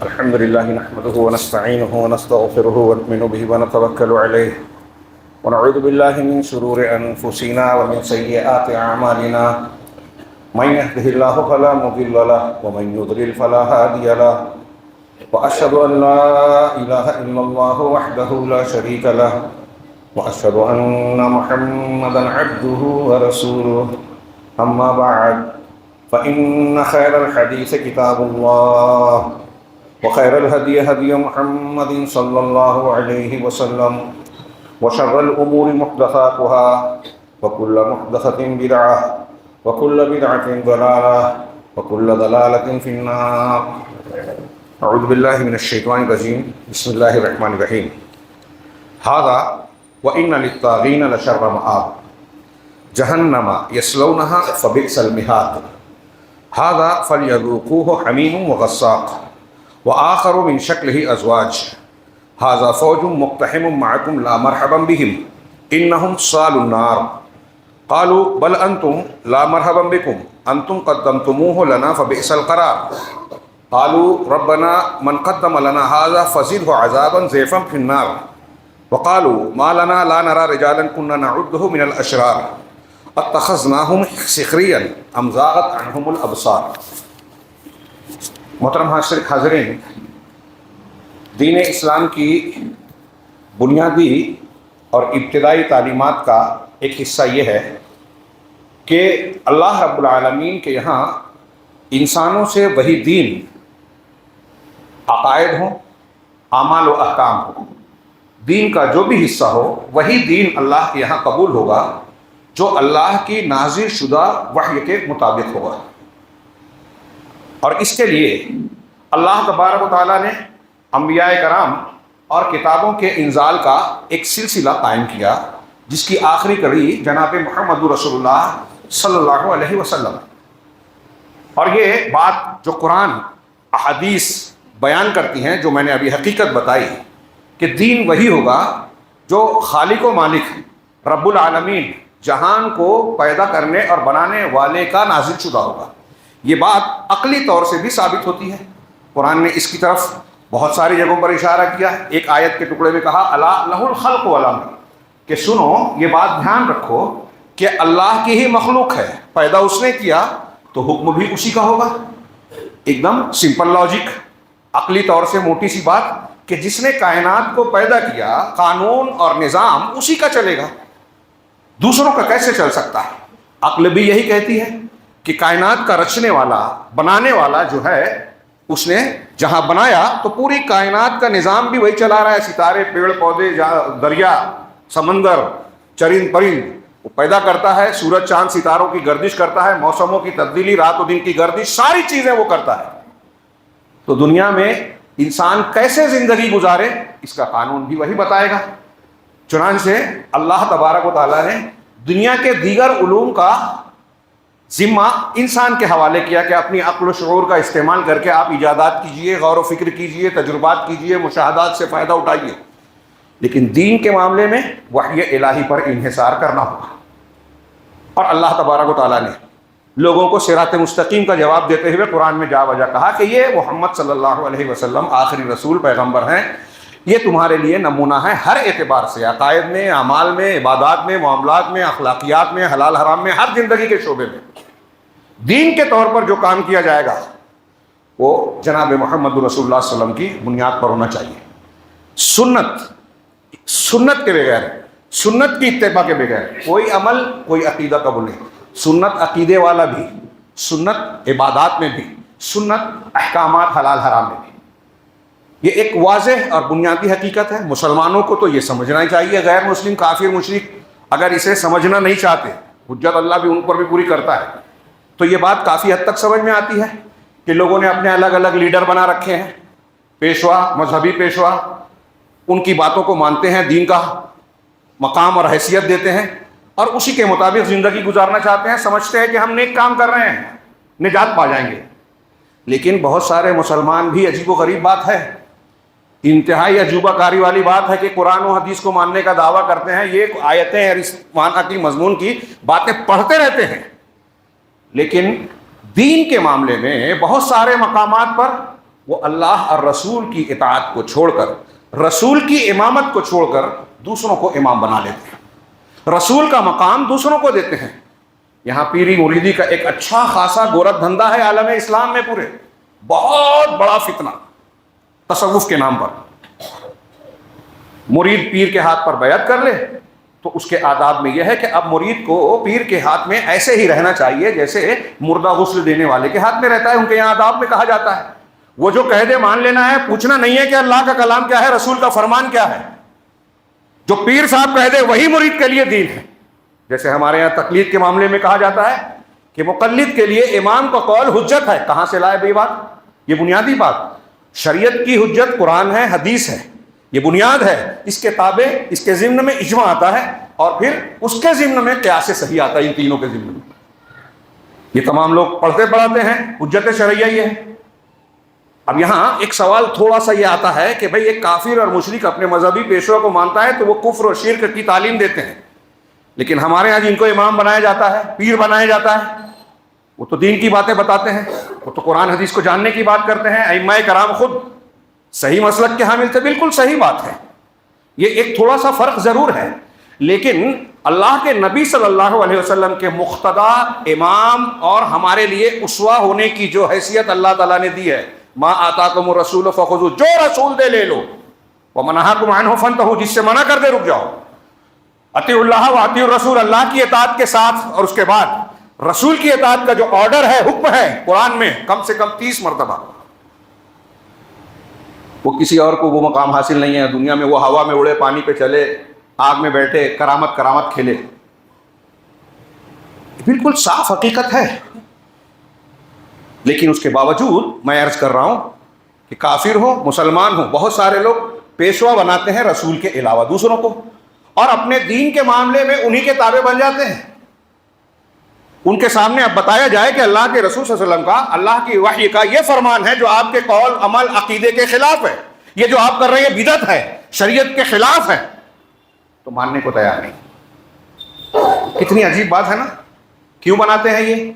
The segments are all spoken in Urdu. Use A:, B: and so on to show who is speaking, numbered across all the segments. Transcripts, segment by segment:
A: الحمد لله نحمده ونستعينه ونستغفره ونؤمن به ونتوكل عليه ونعوذ بالله من شرور أنفسنا ومن سيئات أعمالنا من يهده الله فلا مضل له ومن يضلل فلا هادي له وأشهد أن لا إله إلا الله وحده لا شريك له وأشهد أن محمدا عبده ورسوله أما بعد فإن خير الحديث كتاب الله وخير الهدي هدي محمد صلى الله عليه وسلم وشر الأمور محدثاتها وكل محدثة بدعة وكل بدعة ضلالة وكل ضلالة في النار. أعوذ بالله من الشيطان الرجيم. بسم الله الرحمن الرحيم. هذا وإن للطاغين لشر مآب جهنم يصلونها فبئس المهاد هذا فليذوقوه حميم وغساق وآخر من شكله أزواج هذا فوج مقتحم معكم لا مرحبا بهم إنهم صالوا النار قالوا بل أنتم لا مرحبا بكم أنتم قدمتموه لنا فبئس القرار قالوا ربنا من قدم لنا هذا فزده عذابا ضعفا في النار وقالوا ما لنا لا نرى رجالا كنا نعده من الأشرار اتخذناهم سخريا ام زاغت عنهم الابصار. محترم حاضرین، دین اسلام کی بنیادی اور ابتدائی تعلیمات کا ایک حصہ یہ ہے کہ اللہ رب العالمین کے یہاں انسانوں سے وہی دین، عقائد ہوں، اعمال و احکام ہوں، دین کا جو بھی حصہ ہو وہی دین اللہ کے یہاں قبول ہوگا جو اللہ کی نازل شدہ وحی کے مطابق ہوگا. اور اس کے لیے اللہ تبارک و تعالیٰ نے انبیاء کرام اور کتابوں کے انزال کا ایک سلسلہ قائم کیا جس کی آخری کڑی جناب محمد رسول اللہ صلی اللہ علیہ وسلم. اور یہ بات جو قرآن احادیث بیان کرتی ہیں، جو میں نے ابھی حقیقت بتائی کہ دین وہی ہوگا جو خالق و مالک رب العالمین جہان کو پیدا کرنے اور بنانے والے کا نازل شدہ ہوگا. یہ بات عقلی طور سے بھی ثابت ہوتی ہے. قرآن نے اس کی طرف بہت ساری جگہوں پر اشارہ کیا ہے. ایک آیت کے ٹکڑے میں کہا الا لہ الخلق والامر، کہ سنو، یہ بات دھیان رکھو کہ اللہ کی ہی مخلوق ہے، پیدا اس نے کیا تو حکم بھی اسی کا ہوگا. ایک دم سمپل لاجک، عقلی طور سے موٹی سی بات کہ جس نے کائنات کو پیدا کیا قانون اور نظام اسی کا چلے گا، دوسروں کا کیسے چل سکتا ہے؟ عقل بھی یہی کہتی ہے کہ کائنات کا رچنے والا، بنانے والا جو ہے، اس نے جہاں بنایا تو پوری کائنات کا نظام بھی وہی چلا رہا ہے. ستارے، پیڑ پودے، دریا، سمندر، چرند پرند وہ پیدا کرتا ہے. سورج چاند ستاروں کی گردش کرتا ہے، موسموں کی تبدیلی، رات و دن کی گردش، ساری چیزیں وہ کرتا ہے. تو دنیا میں انسان کیسے زندگی گزارے اس کا قانون بھی وہی بتائے گا. چنانچہ اللہ تبارک و تعالیٰ نے دنیا کے دیگر علوم کا ذمہ انسان کے حوالے کیا کہ اپنی عقل و شعور کا استعمال کر کے آپ ایجادات کیجئے، غور و فکر کیجئے، تجربات کیجئے، مشاہدات سے فائدہ اٹھائیے. لیکن دین کے معاملے میں وحی الہی پر انحصار کرنا ہوگا. اور اللہ تبارک و تعالیٰ نے لوگوں کو صراط مستقیم کا جواب دیتے ہوئے قرآن میں جا بجا کہا کہ یہ محمد صلی اللہ علیہ وسلم آخری رسول پیغمبر ہیں، یہ تمہارے لیے نمونہ ہے ہر اعتبار سے، عقائد میں، اعمال میں، عبادات میں، معاملات میں، اخلاقیات میں، حلال حرام میں، ہر زندگی کے شعبے میں. دین کے طور پر جو کام کیا جائے گا وہ جناب محمد رسول اللہ صلی اللہ علیہ وسلم کی بنیاد پر ہونا چاہیے. سنت کے بغیر، سنت کی اتباع کے بغیر کوئی عمل، کوئی عقیدہ قبول نہیں. سنت عقیدے والا بھی، سنت عبادات میں بھی، سنت احکامات حلال حرام میں بھی. یہ ایک واضح اور بنیادی حقیقت ہے. مسلمانوں کو تو یہ سمجھنا ہی چاہیے. غیر مسلم، کافر، مشرک اگر اسے سمجھنا نہیں چاہتے، حجت اللہ بھی ان پر بھی پوری کرتا ہے، تو یہ بات کافی حد تک سمجھ میں آتی ہے کہ لوگوں نے اپنے الگ الگ لیڈر بنا رکھے ہیں، پیشوا، مذہبی پیشوا، ان کی باتوں کو مانتے ہیں، دین کا مقام اور حیثیت دیتے ہیں اور اسی کے مطابق زندگی گزارنا چاہتے ہیں. سمجھتے ہیں کہ ہم نیک کام کر رہے ہیں، نجات پا جائیں گے. لیکن بہت سارے مسلمان بھی، عجیب و غریب بات ہے، انتہائی عجوبہ کاری والی بات ہے کہ قرآن و حدیث کو ماننے کا دعویٰ کرتے ہیں، یہ آیتیں اور اس معنی کی مضمون کی باتیں پڑھتے رہتے ہیں، لیکن دین کے معاملے میں بہت سارے مقامات پر وہ اللہ اور رسول کی اطاعت کو چھوڑ کر، رسول کی امامت کو چھوڑ کر دوسروں کو امام بنا لیتے ہیں، رسول کا مقام دوسروں کو دیتے ہیں۔ یہاں پیری مریدی کا ایک اچھا خاصا گورکھ دھندا ہے عالم اسلام میں، پورے بہت بڑا فتنہ تصوف کے نام پر۔ مرید پیر کے ہاتھ پر بیعت کر لے تو اس کے آداب میں یہ ہے کہ اب مرید کو پیر کے ہاتھ میں ایسے ہی رہنا چاہیے جیسے مردہ غسل دینے والے کے ہاتھ میں رہتا ہے۔ ان کے یہاں آداب میں کہا جاتا ہے وہ جو کہہ دے مان لینا ہے، پوچھنا نہیں ہے کہ اللہ کا کلام کیا ہے، رسول کا فرمان کیا ہے۔ جو پیر صاحب کہہ دے وہی مرید کے لیے دین ہے۔ جیسے ہمارے یہاں تقلید کے معاملے میں کہا جاتا ہے کہ مقلد کے لیے امام کا قول حجت ہے۔ کہاں سے لائے بے بات؟ یہ بنیادی بات، شریعت کی حجت قرآن ہے، حدیث ہے، یہ بنیاد ہے۔ اس کے تابع اس کے ضمن میں اجماع آتا ہے، اور پھر اس کے ضمن میں قیاس صحیح آتا ہے۔ ان تینوں کے ضمن میں یہ تمام لوگ پڑھتے پڑھاتے ہیں، حجت شرعیہ یہ ہے۔ اب یہاں ایک سوال تھوڑا سا یہ آتا ہے کہ بھئی ایک کافر اور مشرک اپنے مذہبی پیشوا کو مانتا ہے تو وہ کفر اور شرک کی تعلیم دیتے ہیں، لیکن ہمارے یہاں جن کو امام بنایا جاتا ہے، پیر بنایا جاتا ہے، وہ تو دین کی باتیں بتاتے ہیں، وہ تو قرآن حدیث کو جاننے کی بات کرتے ہیں۔ ائمہ کرام خود صحیح مسلک کے حامل تھے، بالکل صحیح بات ہے۔ یہ ایک تھوڑا سا فرق ضرور ہے، لیکن اللہ کے نبی صلی اللہ علیہ وسلم کے مقتدا امام اور ہمارے لیے اسوہ ہونے کی جو حیثیت اللہ تعالیٰ نے دی ہے، ما آتاکم الرسول فخذوہ، جو رسول دے لے لو، وما نہاکم عنہ فانتہوا، جس سے منع کر دے رک جاؤ۔ اطیعوا اللہ و اطیعوا الرسول، اللہ کی اطاعت کے ساتھ، اور اس کے بعد رسول کی اطاعت کا جو آرڈر ہے، حکم ہے قرآن میں کم سے کم 30 مرتبہ۔ وہ کسی اور کو وہ مقام حاصل نہیں ہے دنیا میں، وہ ہوا میں اڑے، پانی پہ چلے، آگ میں بیٹھے، کرامت کھیلے۔ بالکل صاف حقیقت ہے، لیکن اس کے باوجود میں عرض کر رہا ہوں کہ کافر ہو مسلمان ہو، بہت سارے لوگ پیشوا بناتے ہیں رسول کے علاوہ دوسروں کو، اور اپنے دین کے معاملے میں انہی کے تابع بن جاتے ہیں۔ ان کے سامنے اب بتایا جائے کہ اللہ کے رسول صلی اللہ علیہ وسلم کا، اللہ کی وحی کا یہ فرمان ہے جو آپ کے قول عمل عقیدے کے خلاف ہے، یہ جو آپ کر رہے ہیں بدعت ہے، شریعت کے خلاف ہے، تو ماننے کو تیار نہیں۔ کتنی عجیب بات ہے نا۔ کیوں بناتے ہیں یہ؟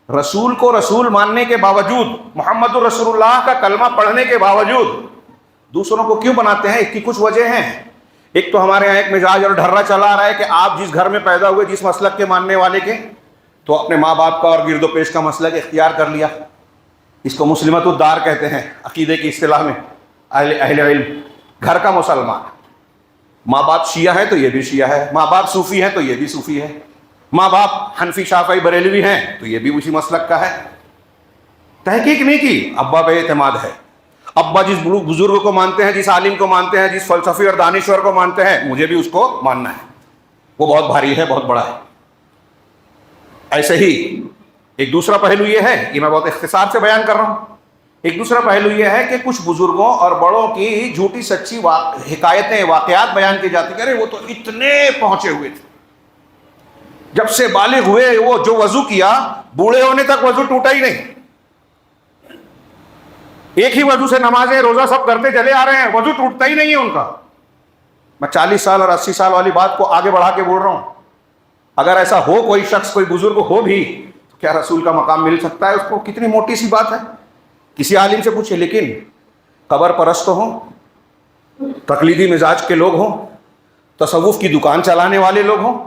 A: رسول کو رسول ماننے کے باوجود، محمد الرسول اللہ کا کلمہ پڑھنے کے باوجود دوسروں کو کیوں بناتے ہیں؟ اس کی کچھ وجہ ہیں۔ ایک تو ہمارے یہاں ایک مزاج اور ڈھرا چلا آ رہا ہے کہ آپ جس گھر میں پیدا ہوئے، جس مسلک کے ماننے والے کے، تو اپنے ماں باپ کا اور گرد و پیش کا مسلک اختیار کر لیا۔ اس کو مسلمت الدار کہتے ہیں عقیدے کی اصطلاح میں، اہل علم۔ گھر کا مسلمان، ماں باپ شیعہ ہے تو یہ بھی شیعہ ہے، ماں باپ صوفی ہیں تو یہ بھی صوفی ہے، ماں باپ حنفی شافعی بریلوی ہیں تو یہ بھی اسی مسلک کا ہے۔ تحقیق نہیں کی، ابا بے اعتماد ہے، ابا جس بزرگ کو مانتے ہیں، جس عالم کو مانتے ہیں، جس فلسفی اور دانشور کو مانتے ہیں، مجھے بھی اس کو ماننا ہے، وہ بہت بھاری ہے، بہت بڑا ہے۔ ایسے ہی ایک دوسرا پہلو یہ ہے، یہ میں بہت اختصار سے بیان کر رہا ہوں، ایک دوسرا پہلو یہ ہے کہ کچھ بزرگوں اور بڑوں کی جھوٹی سچی حکایتیں، واقعات بیان کی جاتی ہیں، ارے وہ تو اتنے پہنچے ہوئے تھے، جب سے بالغ ہوئے وہ جو وضو کیا، بوڑھے ہونے تک وضو ٹوٹا ہی نہیں، ایک ہی وضو سے نمازیں روزہ سب کرتے چلے آ رہے ہیں، وضو ٹوٹتا ہی نہیں ہے ان کا۔ میں 40 سال اور 80 سال والی بات کو آگے بڑھا کے بول رہا ہوں۔ اگر ایسا ہو، کوئی شخص، کوئی بزرگ ہو بھی، تو کیا رسول کا مقام مل سکتا ہے اس کو؟ کتنی موٹی سی بات ہے، کسی عالم سے پوچھے۔ لیکن قبر پرست ہوں، تقلیدی مزاج کے لوگ ہوں، تصوف کی دکان چلانے والے لوگ ہوں،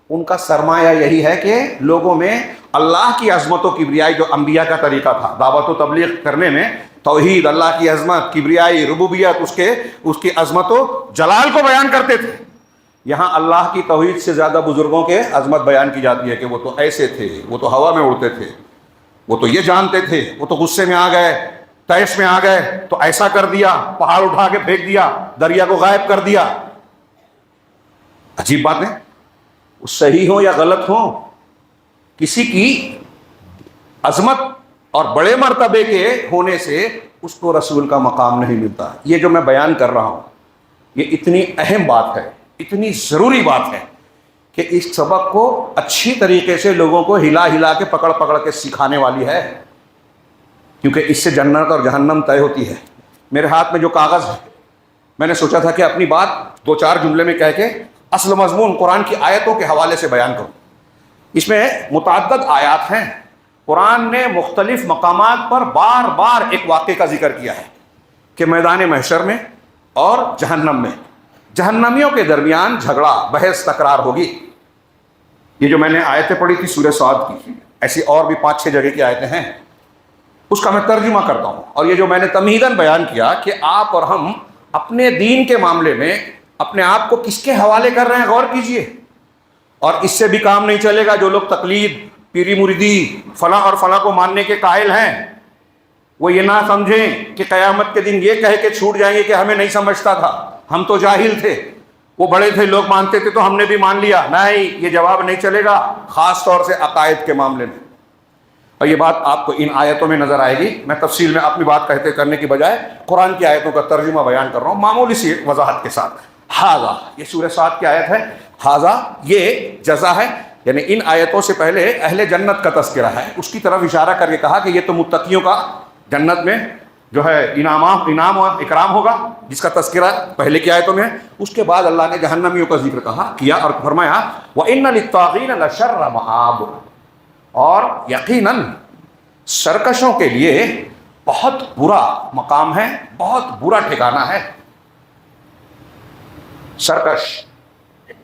A: ان کا سرمایہ یہی ہے کہ لوگوں میں اللہ کی عظمت و کبریائی، جو انبیاء کا طریقہ تھا دعوت و تبلیغ کرنے میں، توحید، اللہ کی عظمت، کبریائی، ربوبیت، اس کی عظمت و جلال کو بیان کرتے تھے۔ یہاں اللہ کی توحید سے زیادہ بزرگوں کے عظمت بیان کی جاتی ہے کہ وہ تو ایسے تھے، وہ تو ہوا میں اڑتے تھے، وہ تو یہ جانتے تھے، وہ تو غصے میں آ گئے، تیش میں آ گئے تو ایسا کر دیا، پہاڑ اٹھا کے پھینک دیا، دریا کو غائب کر دیا۔ عجیب بات ہے، صحیح ہو یا غلط ہو، کسی کی عظمت اور بڑے مرتبے کے ہونے سے اس کو رسول کا مقام نہیں ملتا۔ یہ جو میں بیان کر رہا ہوں، یہ اتنی اہم بات ہے، اتنی ضروری بات ہے کہ اس سبق کو اچھی طریقے سے لوگوں کو ہلا ہلا کے پکڑ کے سکھانے والی ہے، کیونکہ اس سے جنت اور جہنم طے ہوتی ہے۔ میرے ہاتھ میں جو کاغذ ہے، میں نے سوچا تھا کہ اپنی بات 2-4 جملے میں کہہ کے اصل مضمون قرآن کی آیتوں کے حوالے سے بیان کروں۔ اس میں متعدد آیات ہیں، قرآن نے مختلف مقامات پر بار بار ایک واقعے کا ذکر کیا ہے۔ کہ میدان محشر میں اور جہنم میں جہنمیوں کے درمیان جھگڑا بحث تکرار ہوگی. یہ جو میں نے آیتیں پڑھی تھی سورہ صاد کی، ایسی اور بھی 5-6 جگہ کی آیتیں ہیں، اس کا میں ترجمہ کرتا ہوں. اور یہ جو میں نے تمہیداً بیان کیا کہ آپ اور ہم اپنے دین کے معاملے میں اپنے آپ کو کس کے حوالے کر رہے ہیں، غور کیجئے. اور اس سے بھی کام نہیں چلے گا. جو لوگ تقلید، پیری مریدی، فلاں اور فلاں کو ماننے کے قائل ہیں، وہ یہ نہ سمجھیں کہ قیامت کے دن یہ کہہ کے چھوٹ جائیں گے کہ ہمیں نہیں سمجھتا تھا، ہم تو جاہل تھے، وہ بڑے تھے، لوگ مانتے تھے تو ہم نے بھی مان لیا. نہیں، یہ جواب نہیں چلے گا، خاص طور سے عقائد کے معاملے میں. اور یہ بات آپ کو ان آیتوں میں نظر آئے گی. میں تفصیل میں اپنی بات کرنے کی بجائے قرآن کی آیتوں کا ترجمہ بیان کر رہا ہوں معمولی سی وضاحت کے ساتھ. ھذا، یہ سورہ صاد کی آیت ہے. ھذا یہ جزا ہے، یعنی ان آیتوں سے پہلے اہل جنت کا تذکرہ ہے. اس کی طرف اشارہ کر کے کہا کہ یہ تو متقیوں کا جنت میں جو ہے انعام و اکرام ہوگا، جس کا تذکرہ پہلے کی آیتوں میں ہے. اس کے بعد اللہ نے جہنمیوں کا ذکر کیا اور فرمایا وَإِنَّ لِلطَّاغِينَ لَشَرَّ مَآبٍ، اور یقیناً سرکشوں کے لیے بہت برا مقام ہے، بہت برا ٹھکانہ ہے. سرکش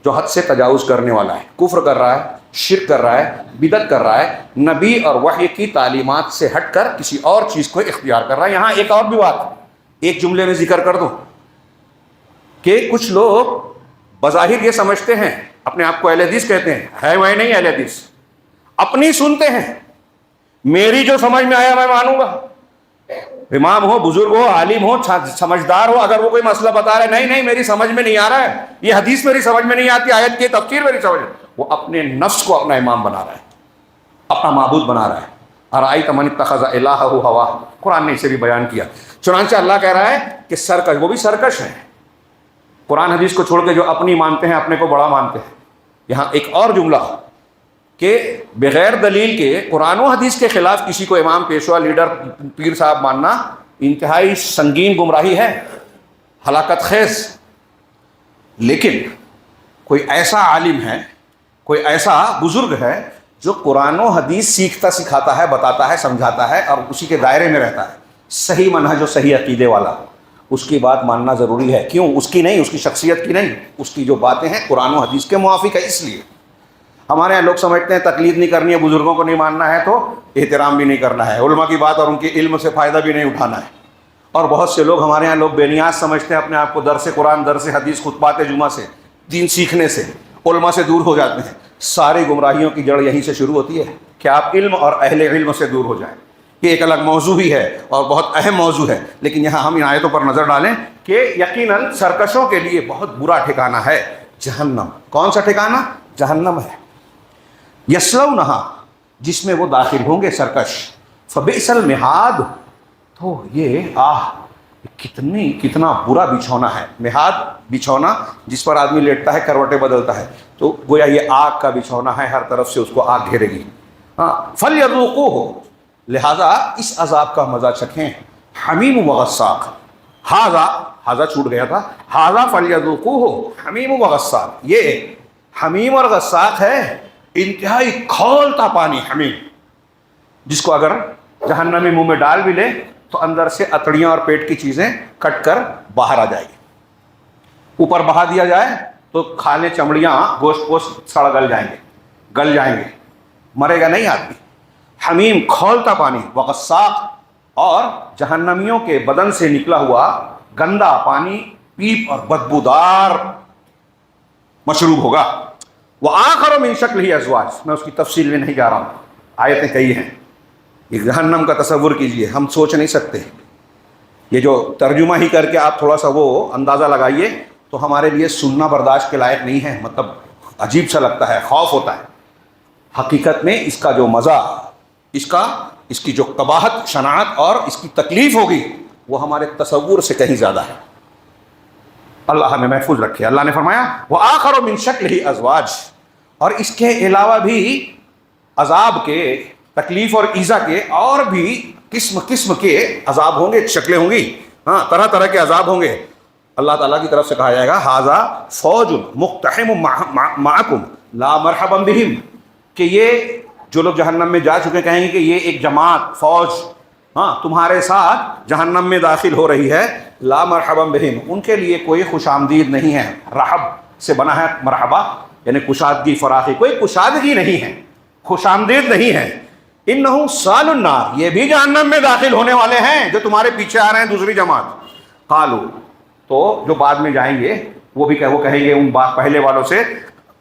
A: جو حد سے تجاوز کرنے والا ہے، کفر کر رہا ہے، شرک کر رہا ہے، بدعت کر رہا ہے، نبی اور وحی کی تعلیمات سے ہٹ کر کسی اور چیز کو اختیار کر رہا ہے. یہاں ایک اور بھی بات ایک جملے میں ذکر کر دو کہ کچھ لوگ بظاہر یہ سمجھتے ہیں، اپنے آپ کو اہل حدیث کہتے ہیں، ہے وہ نہیں اہل حدیث، اپنی سنتے ہیں، میری جو سمجھ میں آیا میں مانوں گا. امام ہو، بزرگ ہو، عالم ہو، سمجھدار ہو، اگر وہ کوئی مسئلہ بتا رہا ہے، نہیں میری سمجھ میں نہیں آ رہا ہے، یہ حدیث میری سمجھ میں نہیں آتی، آیت کی تفسیر میری سمجھ میں، وہ اپنے نفس کو اپنا امام بنا رہا ہے، اپنا معبود بنا رہا ہے. ارأیت من اتخذ الہہ ہواہ، قرآن نے اسے بھی بیان کیا. چنانچہ اللہ کہہ رہا ہے کہ سرکش، وہ بھی سرکش ہیں، قرآن حدیث کو چھوڑ کے جو اپنی مانتے ہیں، اپنے کو بڑا مانتے ہیں. یہاں ایک اور جملہ کہ بغیر دلیل کے قرآن و حدیث کے خلاف کسی کو امام، پیشوا، لیڈر، پیر صاحب ماننا انتہائی سنگین گمراہی ہے، ہلاکت خیز. لیکن کوئی ایسا عالم ہے، کوئی ایسا بزرگ ہے جو قرآن و حدیث سیکھتا سکھاتا ہے، بتاتا ہے، سمجھاتا ہے اور اسی کے دائرے میں رہتا ہے، صحیح منہج و صحیح عقیدے والا، اس کی بات ماننا ضروری ہے. کیوں؟ اس کی نہیں، اس کی شخصیت کی نہیں، اس کی جو باتیں ہیں قرآن و حدیث کے موافق ہے. اس لیے ہمارے یہاں لوگ سمجھتے ہیں تقلید نہیں کرنی ہے، بزرگوں کو نہیں ماننا ہے تو احترام بھی نہیں کرنا ہے، علماء کی بات اور ان کے علم سے فائدہ بھی نہیں اٹھانا ہے. اور بہت سے لوگ ہمارے یہاں لوگ بے نیاز سمجھتے ہیں اپنے آپ کو، درس قرآن، درس حدیث، خطبات جمعہ سے، دین سیکھنے سے، علماء سے دور ہو جاتے ہیں. ساری گمراہیوں کی جڑ یہیں سے شروع ہوتی ہے کہ آپ علم اور اہل علم سے دور ہو جائیں. یہ ایک الگ موضوع ہی ہے اور بہت اہم موضوع ہے، لیکن یہاں ہم ان آیتوں پر نظر ڈالیں کہ یقیناً سرکشوں کے لیے بہت برا ٹھکانہ ہے جہنم. کون سا ٹھکانہ؟ جہنم ہے. یصلونہا، جس میں وہ داخل ہوں گے سرکش. فبئس المہاد، تو یہ کتنا برا بچھونا ہے. مہاد بچھونا جس پر آدمی لیٹتا ہے، کروٹیں بدلتا ہے، تو گویا یہ آگ کا بچھونا ہے، ہر طرف سے اس کو آگ گھیرے گی. فَلْيَذُوقُوهُ، لہذا اس عذاب کا مزہ چکھیں. حمیم و غساق، ہاذا چھوٹ گیا تھا، ہاذا فَلْيَذُوقُوهُ حمیم و غساق. یہ حمیم اور غساق ہے، انتہائی کھولتا پانی. حمیم جس کو اگر جہنم میں منہ میں ڈال بھی لے تو اندر سے اتڑیاں اور پیٹ کی چیزیں کٹ کر باہر آ جائے گی. اوپر بہا دیا جائے تو کھالے چمڑیاں، گوشت پوشت سڑ گل جائیں گے، مرے گا نہیں آدمی. حمیم کھولتا پانی. وغساق، اور جہنمیوں کے بدن سے نکلا ہوا گندا پانی پیپ اور بدبودار مشروب ہوگا. وآخر من شکلہ ازواج، میں اس کی تفصیل میں نہیں جا رہا ہوں، آیتیں کئی ہیں. یہ جہنم کا تصور کیجئے، ہم سوچ نہیں سکتے. یہ جو ترجمہ ہی کر کے آپ تھوڑا سا وہ اندازہ لگائیے تو ہمارے لیے سننا برداشت کے لائق نہیں ہے. مطلب عجیب سا لگتا ہے، خوف ہوتا ہے. حقیقت میں اس کا جو مزہ، اس کی جو قباحت، شناعت اور اس کی تکلیف ہوگی وہ ہمارے تصور سے کہیں زیادہ ہے. اللہ ہمیں محفوظ رکھے. اللہ نے فرمایا وآخر من شکلہ ازواج، اور اس کے علاوہ بھی عذاب کے، تکلیف اور ایذا کے اور بھی قسم کے عذاب ہوں گے، شکلیں ہوں گی، ہاں، طرح طرح کے عذاب ہوں گے. اللہ تعالیٰ کی طرف سے کہا جائے گا ھذا فوج مقتحم معکم لا مرحبا بہم، کہ یہ جو لوگ جہنم میں جا چکے کہیں گے کہ یہ ایک جماعت، فوج ہاں تمہارے ساتھ جہنم میں داخل ہو رہی ہے، لا مرحبا بہم، ان کے لیے کوئی خوش آمدید نہیں ہے. رحب سے بنا ہے مرحبا، یعنی کشادگی فراخی، کوئی کشادگی نہیں ہے، خوش آمدید نہیں ہے. انہم صال النار، یہ بھی جہنم میں داخل ہونے والے ہیں جو تمہارے پیچھے آ رہے ہیں دوسری جماعت. قالو، تو جو بعد میں جائیں گے وہ کہیں گے ان بات پہلے والوں سے،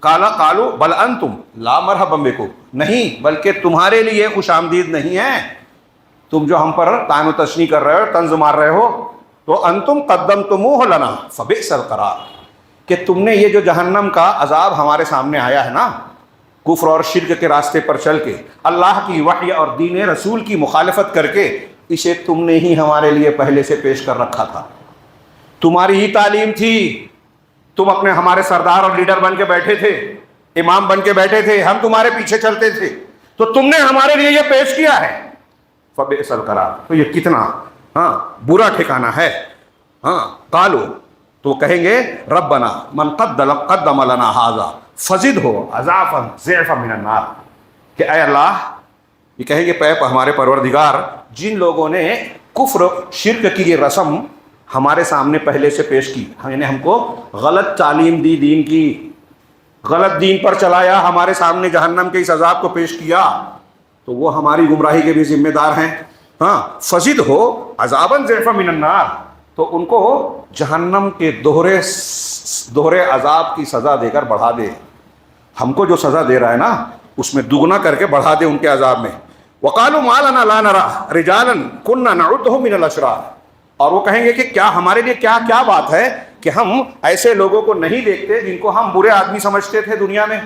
A: قالو بل انتم لا مرحبا بکم، نہیں بلکہ تمہارے لیے خوش آمدید نہیں ہے. تم جو ہم پر طعن و تشنیع کر رہے ہو، طنز مار رہے ہو، تو انتم قدمتموہ لنا فبئس القرار، کہ تم نے یہ جو جہنم کا عذاب ہمارے سامنے آیا ہے نا، کفر اور شرک کے راستے پر چل کے، اللہ کی وحی اور دین رسول کی مخالفت کر کے، اسے تم نے ہی ہمارے لیے پہلے سے پیش کر رکھا تھا. تمہاری ہی تعلیم تھی، تم اپنے ہمارے سردار اور لیڈر بن کے بیٹھے تھے، امام بن کے بیٹھے تھے، ہم تمہارے پیچھے چلتے تھے، تو تم نے ہمارے لیے یہ پیش کیا ہے. فبئس القرار، تو یہ کتنا برا ٹھکانہ ہے. قالو، تو کہیں گے ربنا من قدم لنا ھذا فزدہ عذابا ضعفا من النار، کہ اے اللہ، یہ کہیں گے پے ہمارے پروردگار، جن لوگوں نے کفر شرک کی یہ رسم ہمارے سامنے پہلے سے پیش کی، یعنی ہم کو غلط تعلیم دی، دین کی غلط دین پر چلایا، ہمارے سامنے جہنم کے اس عذاب کو پیش کیا، تو وہ ہماری گمراہی کے بھی ذمہ دار ہیں. فزد ہو عذابا ضعفا من النار، تو ان کو جہنم کے دوہرے عذاب کی سزا دے کر بڑھا دے. ہم کو جو سزا دے رہا ہے نا، اس میں دگنا کر کے بڑھا دے ان کے عذاب میں. وقالوا ما لنا لا نرى رجالا كنا نعدهم من الاشرار، اور وہ کہیں گے کہ کیا ہمارے لیے کیا بات ہے کہ ہم ایسے لوگوں کو نہیں دیکھتے جن کو ہم برے آدمی سمجھتے تھے دنیا میں.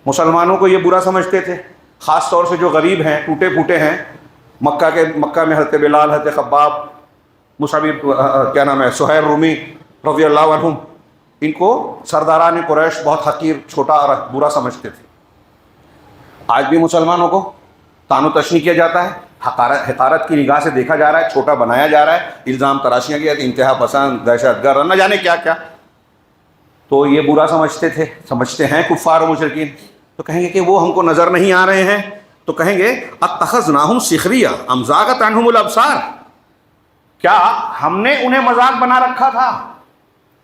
A: مسلمانوں کو یہ برا سمجھتے تھے، خاص طور سے جو غریب ہیں، ٹوٹے پھوٹے ہیں. مکہ میں حضرت بلال، حضرت خباب، مصعب سہیل رومی رضی اللہ عنہم، ان کو سرداران قریش بہت حقیر، چھوٹا اور برا سمجھتے تھے. آج بھی مسلمانوں کو طعن و تشنیع کیا جاتا ہے، حقارت کی نگاہ سے دیکھا جا رہا ہے، چھوٹا بنایا جا رہا ہے، الزام تراشیاں کیا، انتہا پسند، دہشت گرد، نہ جانے کیا کیا. تو یہ برا سمجھتے ہیں کفار و مشرکین. تو کہیں گے کہ وہ ہم کو نظر نہیں آ رہے ہیں، تو کہیں گے اتخذناہم سخریہ ام زاغت عنہم الابصار، کیا ہم نے انہیں مذاق بنا رکھا تھا؟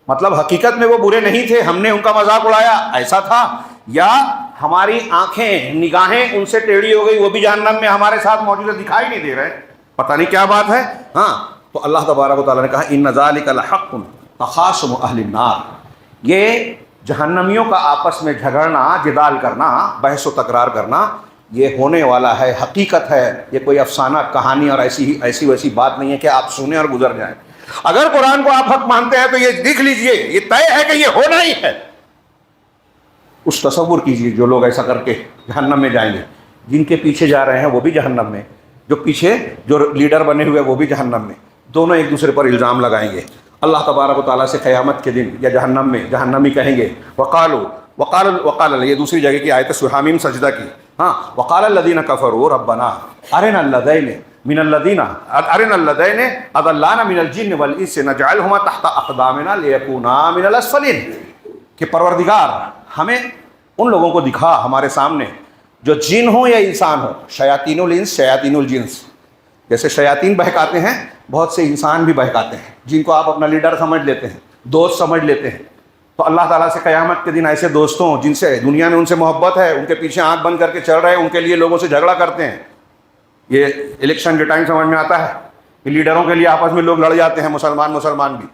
A: مطلب حقیقت میں وہ برے نہیں تھے، ہم نے ان کا مذاق اڑایا، ایسا تھا؟ یا ہماری آنکھیں، نگاہیں ان سے ٹیڑھی ہو گئی، وہ بھی جہنم میں ہمارے ساتھ موجود ہے، دکھائی نہیں دے رہے، پتہ نہیں کیا بات ہے. تو اللہ تبارک و تعالیٰ نے کہا ان ذالک لحق تخاصم اہل النار، یہ جہنمیوں کا آپس میں جھگڑنا، جدال کرنا، بحث و تکرار کرنا، یہ ہونے والا ہے، حقیقت ہے. یہ کوئی افسانہ کہانی اور ایسی ویسی بات نہیں ہے کہ آپ سنیں اور گزر جائیں. اگر قرآن کو آپ حق مانتے ہیں تو یہ دیکھ لیجئے، یہ طے ہے کہ یہ ہونا ہی ہے. اس تصور کیجئے جو لوگ ایسا کر کے جہنم میں جائیں گے، جن کے پیچھے جا رہے ہیں وہ بھی جہنم میں، جو لیڈر بنے ہوئے وہ بھی جہنم میں، دونوں ایک دوسرے پر الزام لگائیں گے. اللہ تبارک و تعالیٰ سے قیامت کے دن یا جہنم میں جہنمی کہیں گے وقال، یہ دوسری جگہ کی آیت حامیم سجدہ کی. وقال الذین کفروا ربنا ارنا الذین اضلانا من الجن والانس نجعلهما تحت اقدامنا لیکونا من الاسفلین، کہ پروردگار ہمیں ان لوگوں کو دکھا ہمارے سامنے جو جن ہوں یا انسان ہوں، شیاطین الانس شیاطین الجنس. جیسے شیاطین بہکاتے ہیں، بہت سے انسان بھی بہکاتے ہیں، جن کو آپ اپنا لیڈر سمجھ لیتے ہیں، دوست سمجھ لیتے ہیں. تو اللہ تعالیٰ سے قیامت کے دن ایسے دوستوں جن سے دنیا میں ان سے محبت ہے، ان کے پیچھے آنکھ بند کر کے چل رہے ہیں، ان کے لیے لوگوں سے جھگڑا کرتے ہیں. یہ الیکشن کے ٹائم سمجھ میں آتا ہے کہ لیڈروں کے لیے آپس میں لوگ لڑ جاتے ہیں، مسلمان بھی.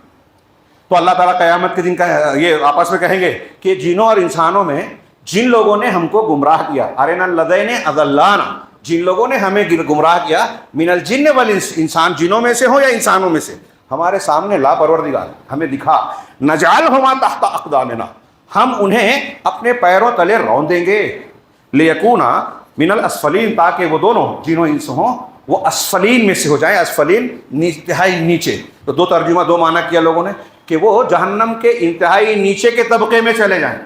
A: تو اللہ تعالیٰ قیامت کے دن یہ آپس میں کہیں گے کہ جنوں اور انسانوں میں جن لوگوں نے ہم کو گمراہ کیا، ارنا الذین اضلانا، جن لوگوں نے ہمیں گمراہ کیا، من الجن والانس، انسان جنوں میں سے ہو یا انسانوں میں سے، ہمارے سامنے لا پروردگار ہمیں دکھا، نجعلہما تحت اقدامنا، ہم انہیں اپنے پیروں تلے رون دیں گے، لیکونا من الاسفلین، تاکہ وہ دونوں جنوں انس ہوں وہ اسفلین میں سے ہو جائیں. اسفلین انتہائی نیچے. تو دو ترجمہ، دو معنی کیا لوگوں نے کہ وہ جہنم کے انتہائی نیچے کے طبقے میں چلے جائیں،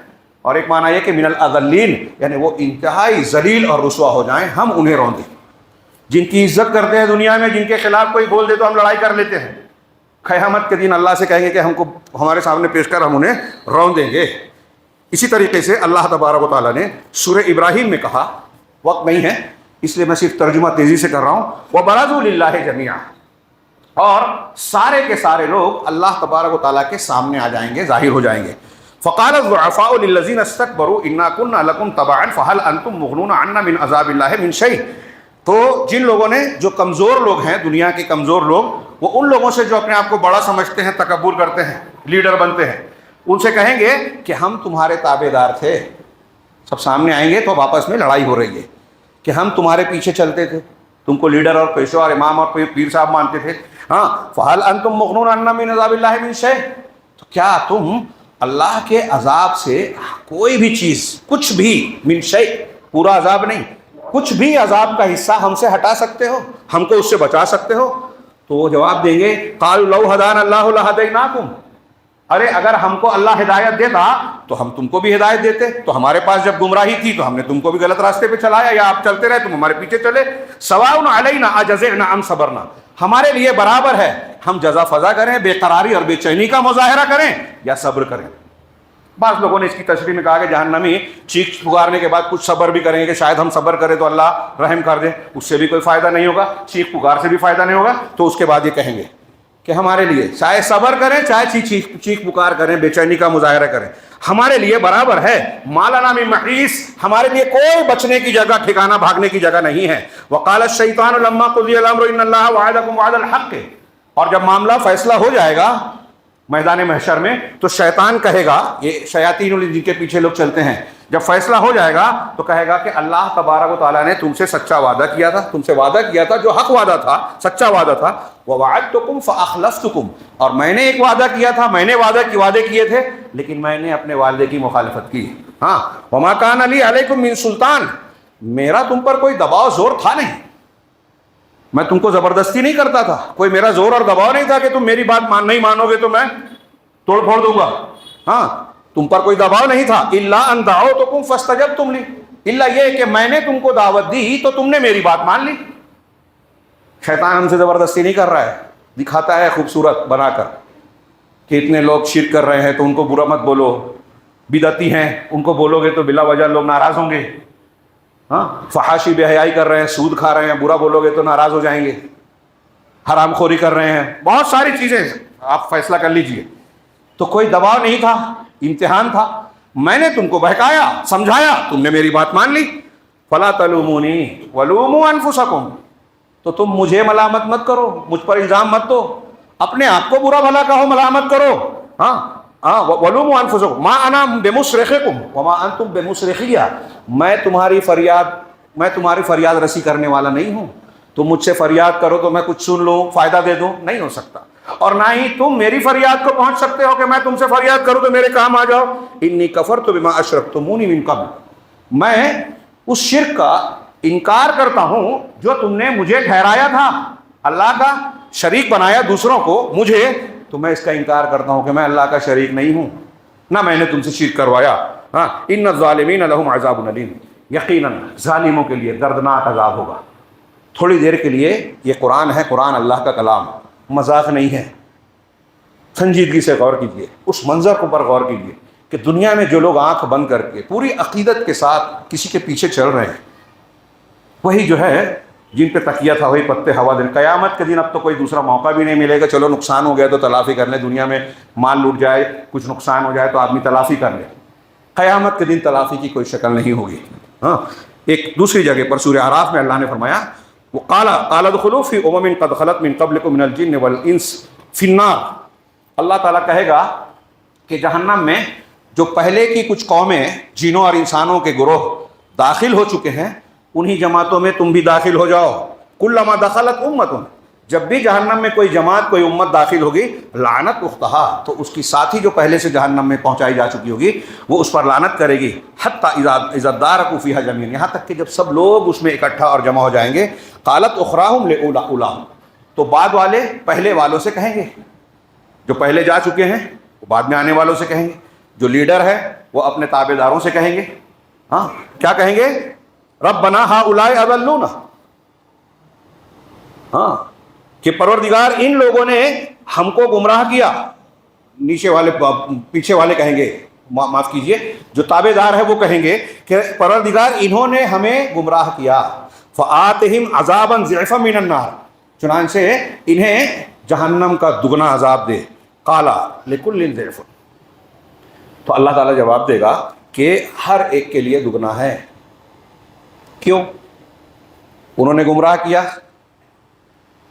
A: اور ایک معنی یہ کہ من الاذلین، یعنی وہ انتہائی ذلیل اور رسوا ہو جائیں، ہم انہیں رون دیں. جن کی عزت کرتے ہیں دنیا میں، جن کے خلاف کوئی بول دے تو ہم لڑائی کر لیتے ہیں، قیامت کے دن اللہ سے کہیں گے کہ ہم کو ہمارے سامنے پیش کر ہم انہیں رون دیں گے. اسی طریقے سے اللہ تبارک و تعالیٰ نے سورہ ابراہیم میں کہا، وقت نہیں ہے اس لیے میں صرف ترجمہ تیزی سے کر رہا ہوں. وَبَرَزُوا لِلَّهِ جَمِيعًا، اور سارے کے سارے لوگ اللہ تبارک و تعالیٰ کے سامنے آ جائیں گے، ظاہر ہو جائیں گے. فَقَالَ الضُّعَفَاءُ لِلَّذِينَ اسْتَكْبَرُوا إِنَّا كُنَّا لَكُمْ تَبَعًا فَهَلْ أَنْتُمْ مُغْنُونَ عَنَّا مِنْ عَذَابِ اللَّهِ مِنْ شَيْءٍ. تو جن لوگوں نے، جو کمزور لوگ ہیں، دنیا کے کمزور لوگ، وہ ان لوگوں سے جو اپنے آپ کو بڑا سمجھتے ہیں، تکبر کرتے ہیں، لیڈر بنتے ہیں، ان سے کہیں گے کہ ہم تمہارے تابع دار تھے. سب سامنے آئیں گے تو اب آپس میں لڑائی ہو رہی ہے کہ ہم تمہارے پیچھے چلتے تھے، تم کو لیڈر اور پیشوا اور امام اور پیر صاحب مانتے تھے. ہاں، فَهَلْ أَنْتُمْ مُغْنُونَ عَنَّا مِنْ عَذَابِ اللَّهِ مِنْ شَيْءٍ، تو کیا تم اللہ کے عذاب سے کوئی بھی چیز، کچھ بھی، من شیء پورا عذاب نہیں، کچھ بھی عذاب کا حصہ ہم سے ہٹا سکتے ہو، ہم کو اس سے بچا سکتے ہو؟ تو وہ جواب دیں گے قالوا لو هدانا اللہ لہدیناکم، ارے اگر ہم کو اللہ ہدایت دیتا تو ہم تم کو بھی ہدایت دیتے. تو ہمارے پاس جب گمراہی تھی تو ہم نے تم کو بھی غلط راستے پہ چلایا، یا آپ چلتے رہے تم ہمارے پیچھے چلے. سواء علینا اجزعنا ام صبرنا، ہمارے لیے برابر ہے ہم جزا فضا کریں، بے قراری اور بے چینی کا مظاہرہ کریں یا صبر کریں. بعض لوگوں نے اس کی تشریح میں کہا کہ جہنمی چیخ پکارنے کے بعد کچھ صبر بھی کریں گے کہ شاید ہم صبر کریں تو اللہ رحم کر دے، اس سے بھی کوئی فائدہ نہیں ہوگا، چیخ پکار سے بھی فائدہ نہیں ہوگا. تو اس کے بعد یہ کہیں گے کہ ہمارے لیے چاہے صبر کریں چاہے چیخ پکار کریں، بے چینی کا مظاہرہ کریں، ہمارے لیے برابر ہے. ما لنا من محیص، ہمارے لیے کوئی بچنے کی جگہ، ٹھکانہ بھاگنے کی جگہ نہیں ہے. وقال الشیطان لما قضی الامر ان اللہ وعدکم وعد الحق، اور جب معاملہ فیصلہ ہو جائے گا میدان محشر میں تو شیطان کہے گا، یہ شیاطین جن کے پیچھے لوگ چلتے ہیں، جب فیصلہ ہو جائے گا تو کہے گا کہ اللہ تبارک و تعالیٰ نے تم سے سچا وعدہ کیا تھا، تم سے وعدہ کیا تھا جو حق وعدہ تھا، سچا وعدہ تھا. وَوَعَدْتُكُمْ فَأَخْلَفْتُكُمْ، اور میں نے ایک وعدہ کیا تھا، میں نے وعدے کیے تھے لیکن میں نے اپنے وعدے کی مخالفت کی. ہاں، وَمَا كَانَ لِي عَلَيْكُمْ مِن سُلطان، میرا تم پر کوئی دباؤ زور تھا نہیں، میں تم کو زبردستی نہیں کرتا تھا، کوئی میرا زور اور دباؤ نہیں تھا کہ تم میری بات نہیں مانو گے تو میں توڑ پھوڑ دوں گا. ہاں، تم پر کوئی دباؤ نہیں تھا. الا ان دعوتکم فاستجبتم لی، الا یہ کہ میں نے تم کو دعوت دی تو تم نے میری بات مان لی. شیطان ہم سے زبردستی نہیں کر رہا ہے، دکھاتا ہے خوبصورت بنا کر کہ اتنے لوگ شرک کر رہے ہیں تو ان کو برا مت بولو، بدعتی ہیں ان کو بولو گے تو بلا وجہ لوگ ناراض ہوں گے. ہاں، فحاشی بے حیائی کر رہے ہیں، سود کھا رہے ہیں، برا بولو گے تو ناراض ہو جائیں گے، حرام خوری کر رہے ہیں، بہت ساری چیزیں، آپ فیصلہ کر لیجئے. تو کوئی دباؤ نہیں تھا، امتحان تھا. میں نے تم کو بہکایا، سمجھایا، تم نے میری بات مان لی. فلا تلومونی ولوموا انفسکم، تو تم مجھے ملامت مت کرو، مجھ پر الزام مت دو، اپنے آپ کو برا بھلا کہو، ملامت کرو. ہاں، ولوموا انفسکم ما انا بمصرخکم وما انتم بمصرخیہ، میں تمہاری فریاد رسی کرنے والا نہیں ہوں. تم مجھ سے فریاد کرو تو میں کچھ سن لوں، فائدہ دے دوں، نہیں ہو سکتا. اور نہ ہی تم میری فریاد کو پہنچ سکتے ہو کہ میں تم سے فریاد کروں تو میرے کام آ جاؤ. انی کفرت بما اشرکتمونی من قبل، میں اس شرک کا انکار کرتا ہوں جو تم نے مجھے ٹھہرایا تھا، اللہ کا شریک بنایا دوسروں کو مجھے، تو میں اس کا انکار کرتا ہوں کہ میں اللہ کا شریک نہیں ہوں، نہ میں نے تم سے شرک کروایا. ہاں، ان الظالمین لہم عذاب الیم، یقیناً ظالموں کے لیے دردناک عذاب ہوگا. تھوڑی دیر کے لیے یہ قرآن ہے، قرآن اللہ کا کلام، مذاق نہیں ہے. سنجیدگی سے غور کیجیے، اس منظر کو پر غور کیجیے کہ دنیا میں جو لوگ آنکھ بند کر کے پوری عقیدت کے ساتھ کسی کے پیچھے چل رہے ہیں، وہی جو ہے جن پہ تکیہ تھا وہی پتے ہوا دن. قیامت کے دن اب تو کوئی دوسرا موقع بھی نہیں ملے گا، چلو نقصان ہو گیا تو تلافی کر لیں، دنیا میں مال لوٹ جائے، کچھ نقصان ہو جائے تو آدمی تلافی کر لے. قیامت کے دن تلافی کی کوئی شکل نہیں ہوگی. ہاں، ایک دوسری جگہ پر سورہ اعراف میں اللہ نے فرمایا قال ادخلوا فی امم قد خلت من قبلکم من الجن والانس فی النار، اللہ تعالیٰ کہے گا کہ جہنم میں جو پہلے کی کچھ قومیں، جنوں اور انسانوں کے گروہ داخل ہو چکے ہیں، انہی جماعتوں میں تم بھی داخل ہو جاؤ. کلما دخلت امت، جب بھی جہنم میں کوئی جماعت، کوئی امت داخل ہوگی، لعنت اختہا، تو اس کی ساتھی جو پہلے سے جہنم میں پہنچائی جا چکی ہوگی وہ اس پر لعنت کرے گی. حتی اذا ادارکوا فیہا جميعا، یہاں تک کہ جب سب لوگ اس میں اکٹھا اور جمع ہو جائیں گے. قالت اخراہم لاولاہم، تو بعد والے پہلے والوں سے کہیں گے، جو پہلے جا چکے ہیں وہ بعد میں آنے والوں سے کہیں گے، جو لیڈر ہے وہ اپنے تابع داروں سے کہیں گے. ہاں، کیا کہیں گے؟ ربنا ہؤلاء اضلونا، ہاں، کہ پروردگار ان لوگوں نے ہم کو گمراہ کیا. نیچے والے، پیچھے والے کہیں گے، معاف کیجئے، جو تابع دار ہے وہ کہیں گے کہ پروردگار انہوں نے ہمیں گمراہ کیا. فآتہم عذابا ضعفا من النار، چنانچہ انہیں جہنم کا دگنا عذاب دے. قالا لکل ضعف، تو اللہ تعالیٰ جواب دے گا کہ ہر ایک کے لیے دگنا ہے. کیوں؟ انہوں نے گمراہ کیا،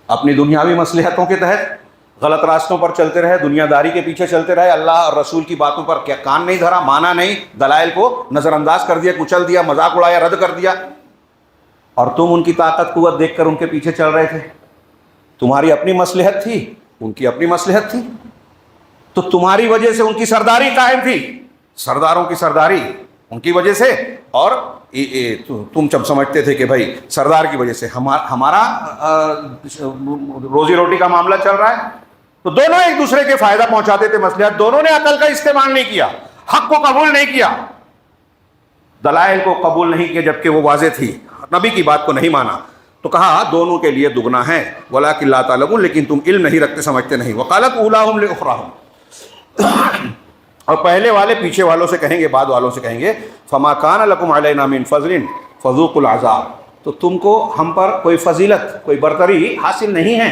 A: اپنی دنیاوی مصلحتوں کے تحت غلط راستوں پر چلتے رہے، دنیا داری کے پیچھے چلتے رہے، اللہ اور رسول کی باتوں پر کیا کان نہیں دھرا، مانا نہیں، دلائل کو نظر انداز کر دیا، کچل دیا، مذاق اڑایا، رد کر دیا. اور تم ان کی طاقت قوت دیکھ کر ان کے پیچھے چل رہے تھے. تمہاری اپنی مصلحت تھی، ان کی اپنی مصلحت تھی، تو تمہاری وجہ سے ان کی سرداری قائم تھی، سرداروں کی سرداری ان کی وجہ سے. اور تم جب سمجھتے تھے کہ بھائی سردار کی وجہ سے ہمارا روزی روٹی کا معاملہ چل رہا ہے، تو دونوں ایک دوسرے کے فائدہ پہنچاتے تھے مصلحت. دونوں نے عقل کا استعمال نہیں کیا، حق کو قبول نہیں کیا، دلائل کو قبول نہیں کیا جبکہ وہ واضح تھی، نبی کی بات کو نہیں مانا. تو کہا دونوں کے لیے دگنا ہے. وَلَٰكِن لَا تَعْلَمُونَ، لیکن تم علم نہیں رکھتے، سمجھتے نہیں. وَقَالَتْ أُولَاهُمْ لِأُخْرَاهُمْ، اور پہلے والے پیچھے والوں سے کہیں گے، بعد والوں سے کہیں گے فَمَا كَانَ لَكُمْ عَلَيْنَا مِنْ فَضْلٍ فَذُوقُوا الْعَذَابَ، تو تم کو ہم پر کوئی فضیلت، کوئی برتری حاصل نہیں ہے،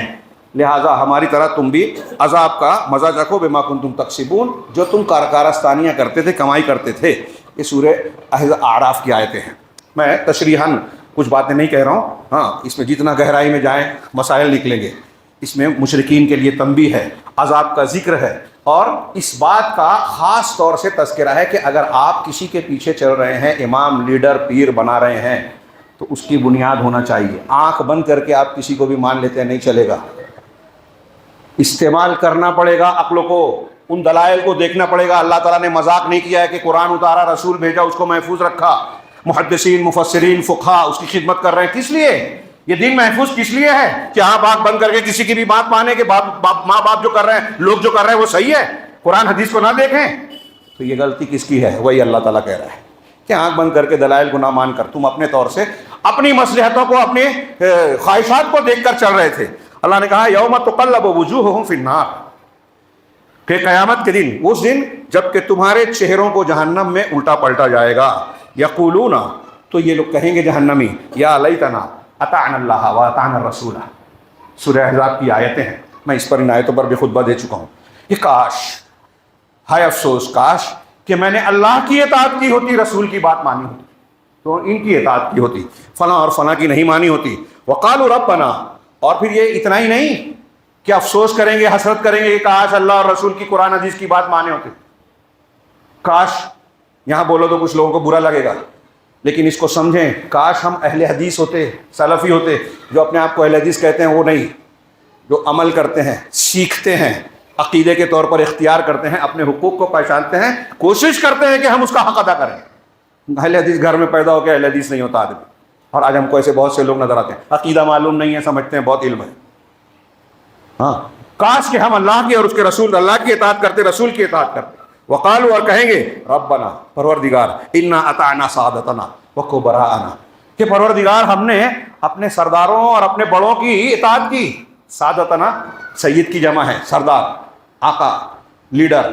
A: لہٰذا ہماری طرح تم بھی عذاب کا مزہ چکھو. بما کنتم تکسبون، جو تم کارستانیاں کرتے تھے، کمائی کرتے تھے. یہ سورہ اعراف کی آیتیں ہیں. میں تشریحاً کچھ باتیں نہیں کہہ رہا ہوں، ہاں اس میں جتنا گہرائی میں جائیں مسائل نکلیں گے. اس میں مشرکین کے لیے تنبیہ ہے، عذاب کا ذکر ہے، اور اس بات کا خاص طور سے تذکرہ ہے کہ اگر آپ کسی کے پیچھے چل رہے ہیں، امام، لیڈر، پیر بنا رہے ہیں، تو اس کی بنیاد ہونا چاہیے. آنکھ بند کر کے آپ کسی کو بھی مان لیتے ہیں، نہیں چلے گا. استعمال کرنا پڑے گا عقل کو، ان دلائل کو دیکھنا پڑے گا. اللہ تعالیٰ نے مذاق نہیں کیا ہے کہ قرآن اتارا، رسول بھیجا، اس کو محفوظ رکھا، محدثین، مفسرین، فقہا اس کی خدمت کر رہے ہیں. کس لیے یہ دین محفوظ کس لیے ہے؟ کہ آپ آنکھ بند کر کے کسی کی بھی بات مانے کہ ماں باپ جو کر رہے ہیں، لوگ جو کر رہے ہیں وہ صحیح ہے، قرآن حدیث کو نہ دیکھیں. تو یہ غلطی کس کی ہے؟ وہی اللہ تعالیٰ کہہ رہا ہے کہ آنکھ بند کر کے دلائل کو نہ مان کر تم اپنے طور سے اپنی مصلحتوں کو، اپنی خواہشات کو دیکھ کر چل رہے تھے. اللہ نے کہا یوم تقلب وجوہہم فی النار، کہ قیامت کے دن، اس دن جب کہ تمہارے چہروں کو جہنم میں الٹا پلٹا جائے گا. یقولون، تو یہ لوگ کہیں گے جہنمی، یا لیتنا اطعنا اللہ واطعنا الرسول. سورہ احزاب کی آیتیں ہیں، میں اس پر ان آیتوں پر بھی خطبہ دے چکا ہوں. یہ کاش، ہائے افسوس، کاش کہ میں نے اللہ کی اطاعت کی ہوتی، رسول کی بات مانی ہوتی، تو ان کی اطاعت کی ہوتی، فلاں اور فلاں کی نہیں مانی ہوتی. وقالوا ربنا، اور پھر یہ اتنا ہی نہیں کہ افسوس کریں گے، حسرت کریں گے کہ کاش اللہ اور رسول کی، قرآن حدیث کی بات مانے ہوتے. کاش، یہاں بولو تو کچھ لوگوں کو برا لگے گا، لیکن اس کو سمجھیں، کاش ہم اہل حدیث ہوتے، سلفی ہوتے، جو اپنے آپ کو اہل حدیث کہتے ہیں، وہ نہیں، جو عمل کرتے ہیں، سیکھتے ہیں، عقیدے کے طور پر اختیار کرتے ہیں، اپنے حقوق کو پہچانتے ہیں، کوشش کرتے ہیں کہ ہم اس کا حق ادا کریں. اہل حدیث گھر میں پیدا ہو کے اہل حدیث نہیں ہوتا آدمی. اور آج ہم کو ایسے بہت سے لوگ نظر آتے ہیں، عقیدہ معلوم نہیں ہے، سمجھتے ہیں بہت علم ہے. ہاں، کاش کہ ہم اللہ کی اور اس کے رسول، اللہ کی اطاعت کرتے، رسول کی اطاعت کرتے. وقالوا، اور کہیں گے ربنا، پروردگار، انا اطعنا سادتنا وکبراءنا، کہ پروردگار ہم نے اپنے سرداروں اور اپنے بڑوں کی اطاعت کی. سادتنا سید کی جمع ہے، سردار، آقا، لیڈر،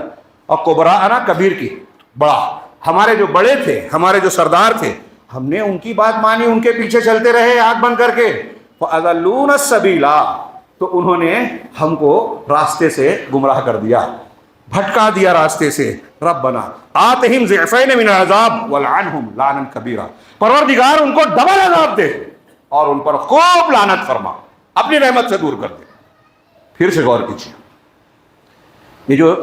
A: اور کبراءنا کبیر کی، بڑا. ہمارے جو بڑے تھے، ہمارے جو سردار تھے، ہم نے ان کی بات مانی، ان کے پیچھے چلتے رہے آنکھ بند کر کے. فَأَضَلُّونَ السَّبِيلَ، تو انہوں نے ہم کو راستے سے گمراہ کر دیا، بھٹکا دیا راستے سے. ربنا آتہم ضعفین من العذاب ولعنہم لعنا کبیرا، پروردگار ان کو ڈبل عذاب دے اور ان پر خوب لعنت فرما، اپنی رحمت سے دور کر دے. پھر سے غور کیجیے، یہ جو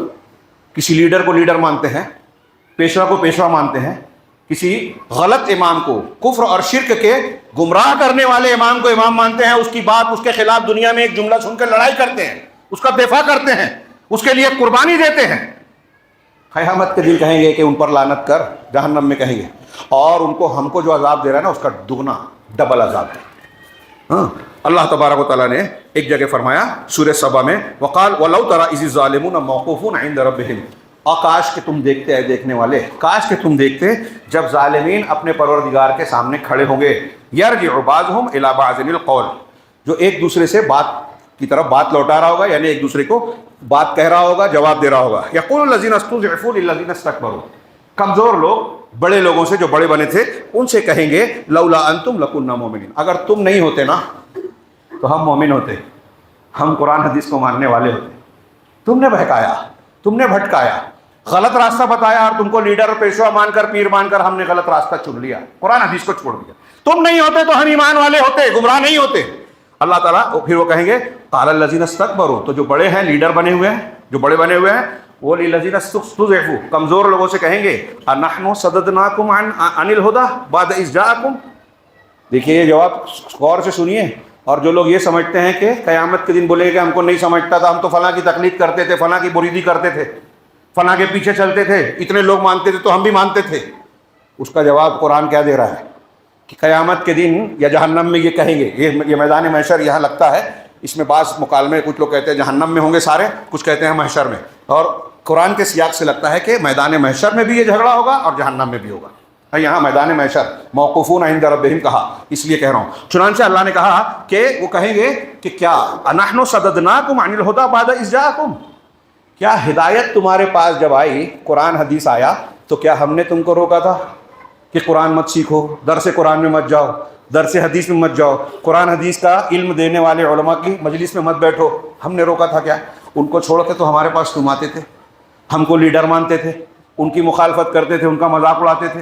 A: کسی لیڈر کو لیڈر مانتے ہیں، پیشوا کو پیشوا مانتے ہیں، کسی غلط امام کو، کفر اور شرک کے گمراہ کرنے والے امام کو امام مانتے ہیں، اس کی بات، اس کے خلاف دنیا میں ایک جملہ سن کر لڑائی کرتے ہیں، اس کا دفاع کرتے ہیں، اس کے لیے قربانی دیتے ہیں. قیامت کے دن کہیں گے کہ ان پر لعنت کر، جہنم میں کہیں گے، اور ان کو، ہم کو جو عذاب دے رہا ہے نا، اس کا دگنا، ڈبل عذاب دے. ہاں، اللہ تبارک و تعالیٰ نے ایک جگہ فرمایا سورہ سبا میں، وقال وَلَوْ تَرَىٰ إِذِ الظَّالِمُونَ مَوْقُوفُونَ عِندَ رَبِّهِمْ، اور کاش کہ تم دیکھتے ہیں، دیکھنے والے، کاش کہ تم دیکھتے جب ظالمین اپنے پروردگار کے سامنے کھڑے ہوں گے. يَرْجِعُ بَعْضُهُمْ إِلَىٰ بَعْضٍ الْقَوْلَ، جو ایک دوسرے سے بات کی طرف بات لوٹا رہا ہوگا، یعنی ایک دوسرے کو بات کہہ رہا ہوگا، جواب دے رہا ہوگا. يَقُولُ الَّذِينَ اسْتُضْعِفُوا لِلَّذِينَ اسْتَكْبَرُوا، کمزور لوگ بڑے لوگوں سے جو بڑے بنے تھے ان سے کہیں گے لولا انتم لکنا مومنین، اگر تم نہیں ہوتے نا تو ہم مومن ہوتے، ہم قرآن حدیث کو ماننے والے ہوتے. تم نے بہکایا، تم نے بھٹکایا، غلط راستہ بتایا اور تم کو لیڈر اور پیشوا مان کر، پیر مان کر ہم نے غلط راستہ چن لیا، قرآن حدیث کو چھوڑ دیا. تم نہیں ہوتے تو ہم ایمان والے ہوتے، گمراہ نہیں ہوتے. اللہ تعالیٰ پھر وہ کہیں گے قال الذین استکبروا، تو جو بڑے ہیں، لیڈر بنے ہوئے ہیں، جو بڑے بنے ہوئے ہیں، وہ للذین استضعفوا، کمزور لوگوں سے کہیں گے انحن صددناکم عن الہدی بعد اذ جاءکم. دیکھیے یہ جواب غور سے سنیے. اور جو لوگ یہ سمجھتے ہیں کہ قیامت کے دن بولے کہ ہم کو نہیں سمجھتا تھا، ہم تو فلاں کی تقلید کرتے تھے، فلاں کی مریدی کرتے تھے، فلاں کے پیچھے چلتے تھے، اتنے لوگ مانتے تھے تو ہم بھی مانتے تھے، اس کا جواب قرآن کیا دے رہا ہے کہ قیامت کے دن یا جہنم میں یہ کہیں گے. یہ میدان محشر یہاں لگتا ہے، اس میں بعض مکالمے، کچھ لوگ کہتے ہیں جہنم میں ہوں گے سارے، کچھ کہتے ہیں محشر میں، اور قرآن کے سیاق سے لگتا ہے کہ میدان محشر میں بھی یہ جھگڑا ہوگا اور جہنم میں بھی ہوگا. یہاں میدان محشر موقوفون عند ربہم کہا، اس لیے کہہ رہا ہوں. چنانچہ اللہ نے کہا کہ وہ کہیں گے کہ کیا انحن صددناکم عن الہدی بعد اذ جاءکم، کیا ہدایت تمہارے پاس جب آئی، قرآن حدیث آیا، تو کیا ہم نے تم کو روکا تھا کہ قرآن مت سیکھو، درس قرآن میں مت جاؤ، درس حدیث میں مت جاؤ، قرآن حدیث کا علم دینے والے علماء کی مجلس میں مت بیٹھو؟ ہم نے روکا تھا کیا؟ ان کو چھوڑ کے تو ہمارے پاس تم آتے تھے، ہم کو لیڈر مانتے تھے، ان کی مخالفت کرتے تھے، ان کا مذاق اڑاتے تھے.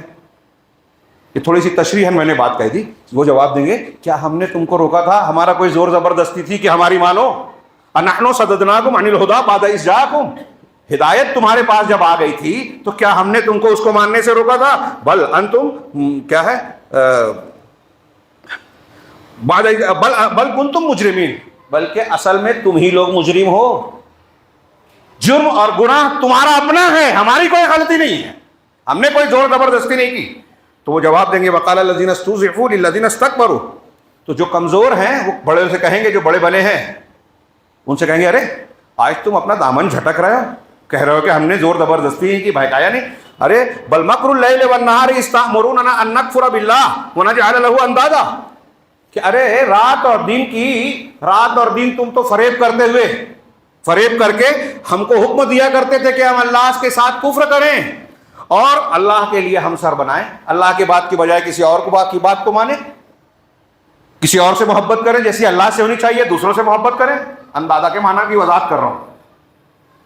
A: یہ تھوڑی سی تشریح ہے، میں نے بات کہی تھی. وہ جواب دیں گے کیا ہم نے تم کو روکا تھا؟ ہمارا کوئی زور زبردستی تھی کہ ہماری مانو؟ انحن صددناکم عن الہدی بعد اذ جاءکم، ہدایت تمہارے پاس جب آ گئی تھی تو کیا ہم نے تم کو اس کو ماننے سے روکا تھا؟ بل انتم کیا ہے بل کنتم مجرمین، بلکہ اصل میں تم ہی لوگ مجرم ہو. جرم اور گناہ تمہارا اپنا ہے، ہماری کوئی غلطی نہیں ہے، ہم نے کوئی زور زبردستی نہیں کی. تو وہ جواب دیں گے وقال الذین استضعفوا للذین استکبروا، تو جو کمزور ہیں وہ بڑے سے کہیں گے، جو بڑے بنے ہیں ان سے کہیں گے ارے آج تم اپنا دامن جھٹک رہے ہو، کہہ رہے ہو کہ ہم نے زور زبردستی نہیں کی، بہکایا نہیں. ارے بل مکر اللیل والنہار اذ تأمروننا ان نکفر باللہ ونجعل لہ اندادا، کہ ارے رات اور دن تم تو فریب کرتے ہوئے، فریب کر کے ہم کو حکم دیا کرتے تھے کہ ہم اللہ کے ساتھ کفر کریں اور اللہ کے لیے ہم سر بنائیں، اللہ کے بات کی بجائے کسی اور کی بات کو مانیں، کسی اور سے محبت کریں جیسی اللہ سے ہونی چاہیے، دوسروں سے محبت کریں. اندازہ کے معنی کی وضاحت کر رہا ہوں.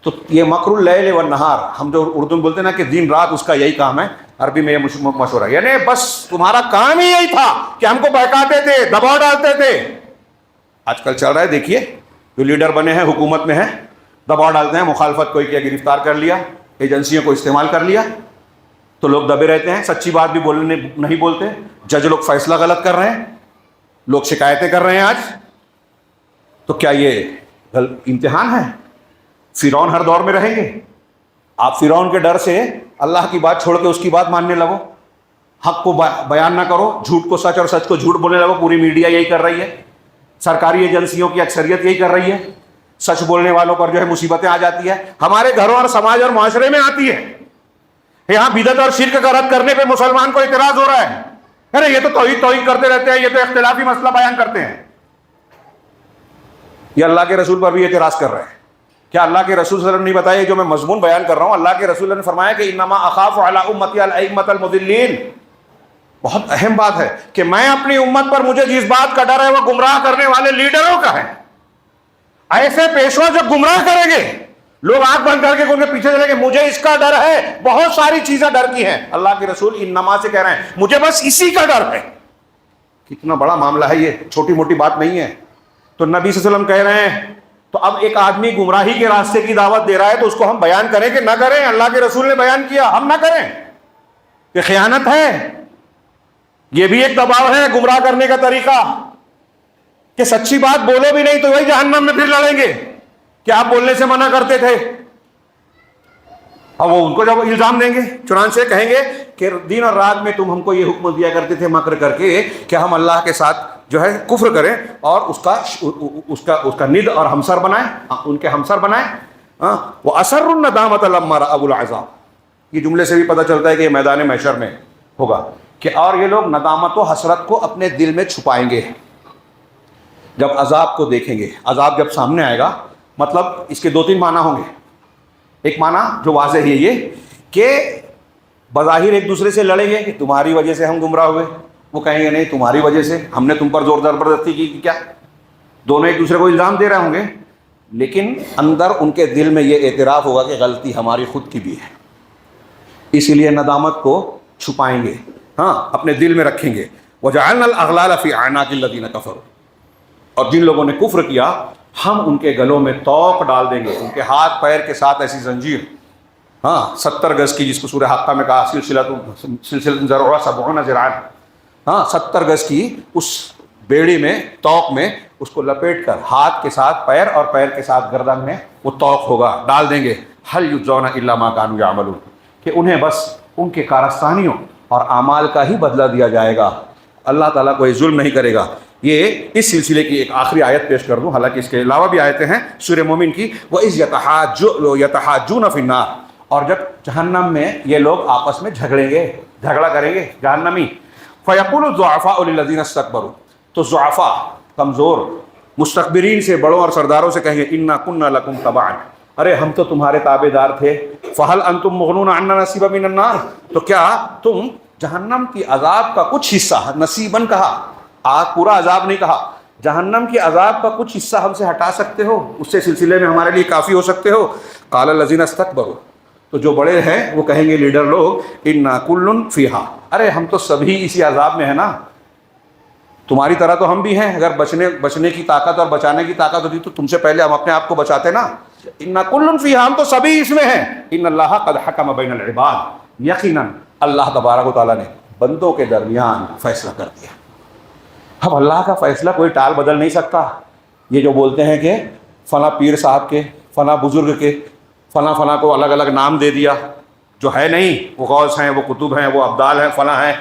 A: تو یہ مکر اللیل والنہار، ہم جو اردو میں بولتے ہیں نا کہ دن رات، اس کا یہی کام ہے، عربی میں یہ مشہور ہے. یعنی بس تمہارا کام ہی یہی تھا کہ ہم کو بہکاتے تھے، دباؤ ڈالتے تھے. آج کل چل رہا ہے، دیکھیے جو لیڈر بنے ہیں، حکومت میں ہیں، دباؤ ڈالتے ہیں، مخالفت کوئی کیا گرفتار کر لیا، ایجنسیوں کو استعمال کر لیا، تو لوگ دبے رہتے ہیں، سچی بات بھی بولنے نہیں بولتے. جج لوگ فیصلہ غلط کر رہے ہیں، لوگ شکایتیں کر رہے ہیں آج. تو کیا یہ امتحان ہے؟ فرعون ہر دور میں رہیں گے؟ آپ فرعون کے ڈر سے اللہ کی بات چھوڑ کے اس کی بات ماننے لگو، حق کو بیان نہ کرو، جھوٹ کو سچ اور سچ کو جھوٹ بولنے لگو. پوری میڈیا یہی کر رہی ہے، سرکاری ایجنسیوں کی اکثریت یہی کر رہی ہے. سچ بولنے والوں پر جو ہے مصیبتیں آ جاتی ہے، ہمارے گھروں اور سماج اور معاشرے میں آتی ہے. یہاں بدعت اور شرک کا رد کرنے پہ مسلمان کو اعتراض ہو رہا ہے، ارے یہ تو توحید کرتے رہتے ہیں، یہ تو اختلافی مسئلہ بیان کرتے ہیں. یہ اللہ کے رسول پر بھی اعتراض کر رہے ہیں. کیا اللہ کے رسول صلی اللہ علیہ وسلم نہیں بتایا؟ جو میں مضمون بیان کر رہا ہوں، اللہ کے رسول نے فرمایا کہ انما اخاف علی امتی الائمۃ المضلین. بہت اہم بات ہے کہ میں اپنی امت پر، مجھے جس بات کا ڈر ہے وہ گمراہ کرنے والے لیڈروں کا ہے. ایسے پیشوا جو گمراہ کریں گے، لوگ آنکھ بند کر کے ان کے پیچھے چلیں گے، مجھے اس کا ڈر ہے. بہت ساری چیزیں ڈر کی ہیں، اللہ کے رسول انما سے کہہ رہے ہیں مجھے بس اسی کا ڈر ہے. کتنا بڑا معاملہ ہے یہ، چھوٹی موٹی بات نہیں ہے. تو نبی صلی اللہ علیہ وسلم کہہ رہے ہیں، تو اب ایک آدمی گمراہی کے راستے کی دعوت دے رہا ہے تو اس کو ہم بیان کریں کہ نہ کریں؟ اللہ کے رسول نے بیان کیا، ہم نہ کریں؟ یہ خیانت ہے، یہ بھی ایک دباؤ ہے، گمراہ کرنے کا طریقہ کہ سچی بات بولو بھی نہیں تو وہی جہنم میں پھر لڑیں گے کہ آپ بولنے سے منع کرتے تھے. اب وہ ان کو جب الزام دیں گے، چنانچہ کہیں گے کہ دن اور رات میں تم ہم کو یہ حکم دیا کرتے تھے مکر کر کے کہ ہم اللہ کے ساتھ جو ہے کفر کریں اور اس کا ند اور ہمسر بنائیں، ان کے ہمسر بنائیں. وہ اثر الندامۃ لما رأوا العذاب، یہ جملے سے بھی پتہ چلتا ہے کہ یہ میدان محشر میں ہوگا کہ اور یہ لوگ ندامت و حسرت کو اپنے دل میں چھپائیں گے جب عذاب کو دیکھیں گے. عذاب جب سامنے آئے گا، مطلب اس کے 2-3 معنی ہوں گے. ایک معنی جو واضح ہے یہ کہ بظاہر ایک دوسرے سے لڑیں گے کہ تمہاری وجہ سے ہم گمراہ ہوئے، وہ کہیں گے نہیں تمہاری وجہ سے، ہم نے تم پر زور زبردستی کی کہ کیا، دونوں ایک دوسرے کو الزام دے رہے ہوں گے، لیکن اندر ان کے دل میں یہ اعتراف ہوگا کہ غلطی ہماری خود کی بھی ہے، اسی لیے ندامت کو چھپائیں گے، ہاں اپنے دل میں رکھیں گے۔ وَجَعَلْنَا الْأَغْلَالَ فِي أَعْنَاقِ الَّذِينَ كَفَرُوا، اور جن لوگوں نے کفر کیا ہم ان کے گلوں میں طوق ڈال دیں گے، ان کے ہاتھ پیر کے ساتھ ایسی زنجیر، ہاں 70 گز کی، جس کو سورہ حقہ میں کہا سلسلۃ ذرعها 70 ذراعا، ہاں 70 گز کی اس بیڑی میں، طوق میں اس کو لپیٹ کر ہاتھ کے ساتھ پیر اور پیر کے ساتھ گردن میں وہ طوق ہوگا، ڈال دیں گے۔ هل يجزون الا ما كانوا يعملون، کہ انہیں بس ان کے کارستانیوں اور اعمال کا ہی بدلہ دیا جائے گا، اللہ تعالیٰ کوئی ظلم نہیں کرے گا۔ یہ اس سلسلے کی ایک آخری آیت پیش کر دوں، حالانکہ اس کے علاوہ بھی آیتیں ہیں سورہ مومن کی۔ وَإِذْ يَتَحَاجُّونَ فِي النَّارِ، اور جب جہنم میں یہ لوگ آپس میں جھگڑا کریں گے جہنمی، فَيَقُولُ الضُّعَفَاءُ لِلَّذِينَ اسْتَكْبَرُوا، تو ضعفاء کمزور مستكبرین سے، بڑوں اور سرداروں سے کہیں گے اِنَّا كُنَّا لَكُمْ تَبَعًا، ارے ہم تو تمہارے تابع دار تھے، فَهَلْ أَنْتُمْ مُغْنُونَ عَنَّا نَصِيبًا مِنَ النَّارِ، تو کیا تم جہنم کی عذاب کا کچھ حصہ، نصیباً کہا، آج پورا عذاب نہیں کہا، جہنم کی عذاب کا کچھ حصہ ہم سے ہٹا سکتے ہو، اس سے سلسلے میں ہمارے لیے کافی ہو سکتے ہو؟ قال الذین استکبروا، تو جو بڑے ہیں وہ کہیں گے لیڈر لوگ انا کل فیہا، ارے ہم تو سبھی اسی عذاب میں ہیں نا، تمہاری طرح تو ہم بھی ہیں، اگر بچنے کی طاقت اور بچانے کی طاقت ہوتی تو تم سے پہلے ہم اپنے آپ کو بچاتے نا، انا کل فیہا، ہم تو سبھی اس میں ہیں، ان اللہ قد حکم بین العباد، یقیناً اللہ تبارک و تعالیٰ نے بندوں کے درمیان فیصلہ کر دیا۔ اب اللہ کا فیصلہ کوئی ٹال بدل نہیں سکتا۔ یہ جو بولتے ہیں کہ فلاں پیر صاحب کے، فلاں بزرگ کے، فلاں کو الگ الگ نام دے دیا، جو ہے نہیں، وہ غوث ہیں، وہ قطب ہیں، وہ ابدال ہیں، فلاں ہیں،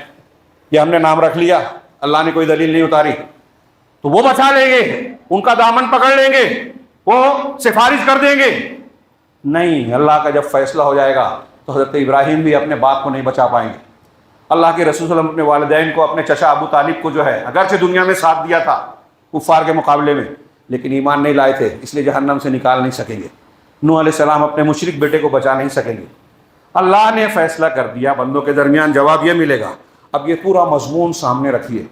A: یہ ہم نے نام رکھ لیا، اللہ نے کوئی دلیل نہیں اتاری، تو وہ بچا لیں گے، ان کا دامن پکڑ لیں گے، وہ سفارش کر دیں گے۔ نہیں، اللہ کا جب فیصلہ ہو جائے گا تو حضرت ابراہیم بھی اپنے باپ کو نہیں بچا پائیں گے، اللہ کے رسول صلی اللہ علیہ وسلم اپنے والدین کو، اپنے چچا ابو طالب کو جو ہے اگرچہ دنیا میں ساتھ دیا تھا کفار کے مقابلے میں، لیکن ایمان نہیں لائے تھے، اس لیے جہنم سے نکال نہیں سکیں گے۔ نوح علیہ السلام اپنے مشرک بیٹے کو بچا نہیں سکیں گے۔ اللہ نے فیصلہ کر دیا، بندوں کے درمیان جواب یہ ملے گا۔ اب یہ پورا مضمون سامنے رکھیے،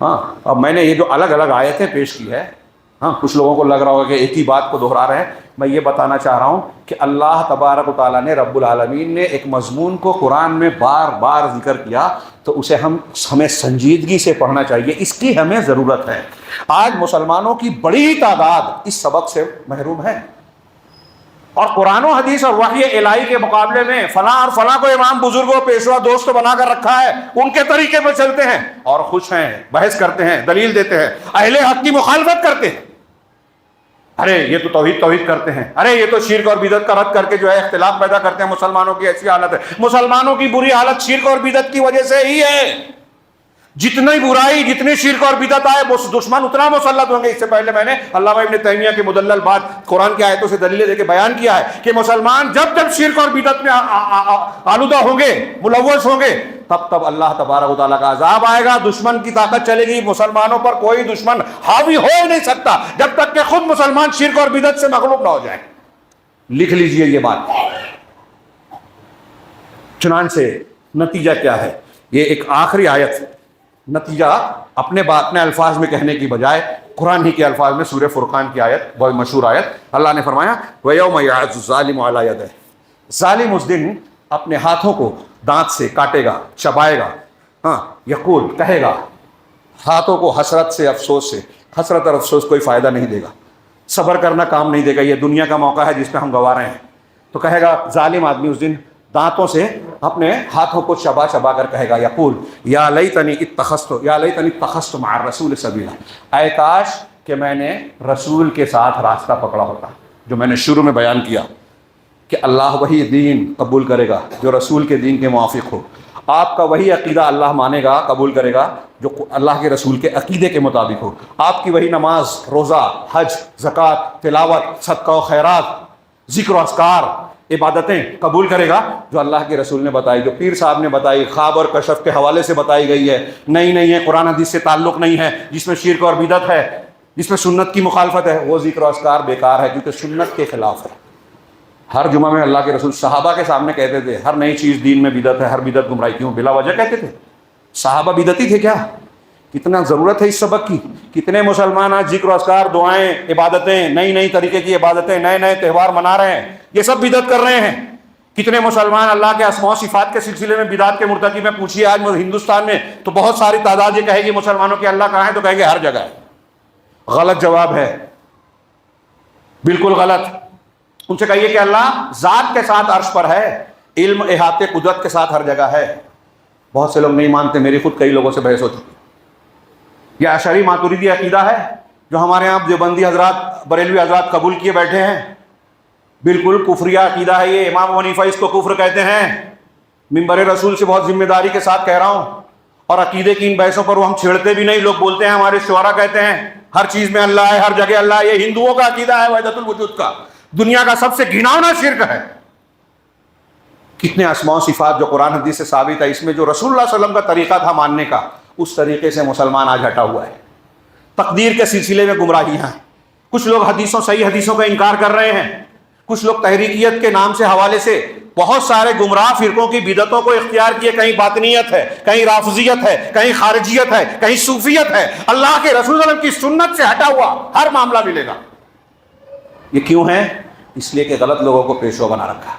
A: ہاں اب میں نے یہ جو الگ الگ آیتیں پیش کی ہے، ہاں کچھ لوگوں کو لگ رہا ہوگا کہ ایک ہی بات کو دہرا رہے ہیں، میں یہ بتانا چاہ رہا ہوں کہ اللہ تبارک و تعالیٰ نے، رب العالمین نے ایک مضمون کو قرآن میں بار بار ذکر کیا تو اسے ہمیں سنجیدگی سے پڑھنا چاہیے، اس کی ہمیں ضرورت ہے۔ آج مسلمانوں کی بڑی تعداد اس سبق سے محروم ہے، اور قرآن و حدیث اور وحی الہی کے مقابلے میں فلاں اور فلاں کو امام بزرگوں پیشوا دوست بنا کر رکھا ہے، ان کے طریقے پہ چلتے ہیں اور خوش ہیں، بحث کرتے ہیں، دلیل دیتے ہیں، اہل حق کی مخالفت کرتے ہیں، ارے یہ تو توحید کرتے ہیں، ارے یہ تو شرک اور بدعت کا رد کر کے جو ہے اختلاف پیدا کرتے ہیں، مسلمانوں کی ایسی حالت ہے۔ مسلمانوں کی بری حالت شرک اور بدعت کی وجہ سے ہی ہے، جتنی برائی، جتنی شرک اور بدعت آئے دشمن اتنا مسلط ہوں گے۔ اس سے پہلے میں نے علامہ ابن تیمیہ کے مدلل بات قرآن کی آیتوں سے دلیلیں دے کے بیان کیا ہے کہ مسلمان جب جب شرک اور بدعت میں آلودہ ہوں گے، ملوث ہوں گے، تب تب اللہ تبارک و تعالیٰ کا عذاب آئے گا، دشمن کی طاقت چلے گی، مسلمانوں پر کوئی دشمن حاوی ہو ہی نہیں سکتا جب تک کہ خود مسلمان شرک اور بدعت سے مغلوب نہ ہو جائے۔ لکھ لیجئے یہ بات۔ چنانچہ نتیجہ کیا ہے؟ یہ ایک آخری آیت، نتیجہ اپنے الفاظ میں کہنے کی بجائے قرآن ہی کے الفاظ میں، سورہ فرقان کی آیت، بہت مشہور آیت، اللہ نے فرمایا وَيَوْمَ يَعَضُّ الظَّالِمُ عَلَىٰ يَدَيْهِ، ظالم اس دن اپنے ہاتھوں کو دانت سے کاٹے گا، چبائے گا، ہاں یقول کہے گا، ہاتھوں کو حسرت سے، افسوس سے، حسرت اور افسوس کوئی فائدہ نہیں دے گا، صبر کرنا کام نہیں دے گا، یہ دنیا کا موقع ہے جس پہ ہم گوا رہے ہیں۔ تو کہے گا ظالم آدمی اس دن دانتوں سے اپنے ہاتھوں کو چبا چبا کر کہے گا، یقول یا لیتنی اتخذت مع الرسول سبیلا، اے کاش کہ میں نے رسول کے ساتھ راستہ پکڑا ہوتا، جو میں نے شروع میں بیان کیا کہ اللہ وہی دین قبول کرے گا جو رسول کے دین کے موافق ہو، آپ کا وہی عقیدہ اللہ مانے گا، قبول کرے گا جو اللہ کے رسول کے عقیدے کے مطابق ہو، آپ کی وہی نماز، روزہ، حج، زکوٰۃ، تلاوت، صدقہ و خیرات، ذکر و اذکار، عبادتیں قبول کرے گا جو اللہ کے رسول نے بتائی، جو پیر صاحب نے بتائی، خواب اور کشف کے حوالے سے بتائی گئی ہے، نہیں ہے، قرآن حدیث سے تعلق نہیں ہے، جس میں شرک اور بدعت ہے، جس میں سنت کی مخالفت ہے، وہ ذکر و اذکار بیکار ہے کیونکہ سنت کے خلاف ہے۔ ہر جمعہ میں اللہ کے رسول صحابہ کے سامنے کہتے تھے ہر نئی چیز دین میں بدعت ہے، ہر بدعت گمراہی، کیوں؟ بلا وجہ کہتے تھے۔ صحابہ بدعتی تھے کیا؟ کتنا ضرورت ہے اس سبق کی۔ کتنے مسلمان آج ذکر و اذکار، دعائیں، عبادتیں، نئی نئی طریقے کی عبادتیں، نئے نئے تہوار منا رہے ہیں، یہ سب بدعت کر رہے ہیں۔ کتنے مسلمان اللہ کے اسماء و صفات کے سلسلے میں بدعت کے مرتکب میں؟ پوچھیے آج ہندوستان میں تو بہت ساری تعداد یہ کہے گی مسلمانوں کے اللہ کہاں ہے، تو کہے گے ہر جگہ ہے۔ غلط جواب ہے، بالکل غلط۔ ان سے کہیے کہ اللہ ذات کے ساتھ عرش پر ہے، علم احاطے قدرت کے ساتھ ہر جگہ ہے۔ بہت سے لوگ نہیں مانتے، میری خود کئی لوگوں سے بحث ہو چکی۔ یہ اشعری ماتریدی عقیدہ ہے جو ہمارے یہاں دیوبندی حضرات، بریلوی حضرات قبول کیے بیٹھے ہیں، بالکل کفریہ عقیدہ ہے یہ۔ امام ابو حنیفہ اس کو کفر کہتے ہیں۔ منبر رسول سے بہت ذمہ داری کے ساتھ کہہ رہا ہوں، اور عقیدے کی ان بحثوں پر وہ ہم چھیڑتے بھی نہیں۔ لوگ بولتے ہیں، ہمارے شعراء کہتے ہیں ہر چیز میں اللہ ہے، ہر جگہ اللہ ہے۔ یہ ہندوؤں کا عقیدہ ہے وحدت الوجود کا، دنیا کا سب سے گھناؤنا شرک ہے۔ کتنے اسماء و صفات جو قرآن حدیث سے ثابت ہے، اس میں جو رسول اللہ صلی اللہ علیہ وسلم کا طریقہ تھا ماننے کا، اس طریقے سے مسلمان آج ہٹا ہوا ہے۔ تقدیر کے سلسلے میں گمراہیاں ہیں، کچھ لوگ حدیثوں، صحیح حدیثوں کا انکار کر رہے ہیں، کچھ لوگ تحریکیت کے نام سے، حوالے سے بہت سارے گمراہ فرقوں کی بدعتوں کو اختیار کیے۔ کہیں باطنیت ہے، کہیں رافضیت ہے، کہیں خارجیت ہے، کہیں صوفیت ہے۔ اللہ کے رسول صلی اللہ علیہ وسلم کی سنت سے ہٹا ہوا ہر معاملہ ملے گا۔ یہ کیوں ہے؟ اس لیے کہ غلط لوگوں کو پیشوا بنا رکھا۔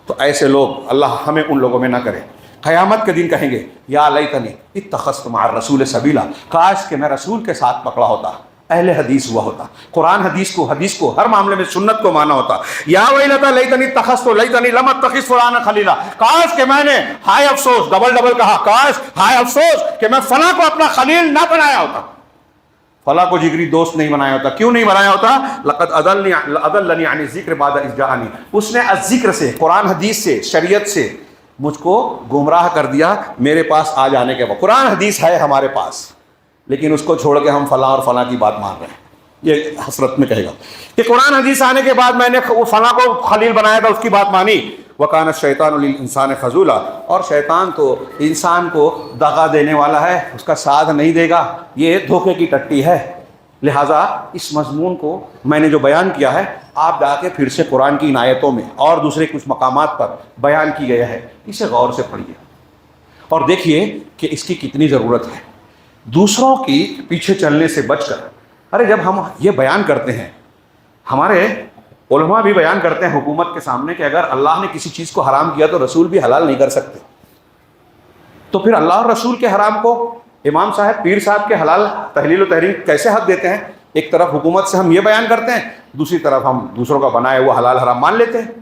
A: تو ایسے لوگ اللہ ہمیں ان لوگوں میں نہ کرے۔ قیامت کے دن کہیں گے یا لیتنی اتخذت مع الرسول سبیلا، کاش کہ میں رسول کے ساتھ پکڑا ہوتا، اہل حدیث ہوا ہوتا، قرآن حدیث کو ہر معاملے میں سنت کو مانا ہوتا۔ یا ویلتا لیتنی اتخذت لیتنی لم اتخذ فلانا خلیلا، کاش کہ میں نے، ہائے افسوس، ڈبل کہا، کاش، ہائے افسوس کہ میں فلاں کو اپنا خلیل نہ بنایا ہوتا، فلاں کو جگری دوست نہیں بنایا ہوتا۔ کیوں نہیں بنایا ہوتا؟ لقد اضلنی عن الذکر بعد اذ جاءنی، اس نے الذکر سے، قرآن حدیث سے، شریعت سے مجھ کو گمراہ کر دیا میرے پاس آ جانے کے بعد۔ قرآن حدیث ہے ہمارے پاس، لیکن اس کو چھوڑ کے ہم فلاں اور فلاں کی بات مان رہے ہیں۔ یہ حسرت میں کہے گا کہ قرآن حدیث آنے کے بعد میں نے فلاں کو خلیل بنایا تھا، اس کی بات مانی۔ وَكَانَ الشَّيْطَانُ لِلْإِنسَانِ خَذُولًا، اور شیطان تو انسان کو دغا دینے والا ہے، اس کا ساتھ نہیں دے گا، یہ دھوکے کی ٹٹی ہے۔ لہٰذا اس مضمون کو میں نے جو بیان کیا ہے، آپ جا کے پھر سے قرآن کی ان آیتوں میں اور دوسرے کچھ مقامات پر بیان کی گیا ہے، اسے غور سے پڑھیے اور دیکھیے کہ اس کی کتنی ضرورت ہے۔ دوسروں کی پیچھے چلنے سے بچ کر، ارے جب ہم یہ بیان کرتے ہیں، ہمارے علماء بھی بیان کرتے ہیں حکومت کے سامنے کہ اگر اللہ نے کسی چیز کو حرام کیا تو رسول بھی حلال نہیں کر سکتے، تو پھر اللہ اور رسول کے حرام کو امام صاحب، پیر صاحب کے حلال تحلیل و تحریم کیسے حق دیتے ہیں؟ ایک طرف حکومت سے ہم یہ بیان کرتے ہیں، دوسری طرف ہم دوسروں کا بنائے ہوا حلال حرام مان لیتے ہیں،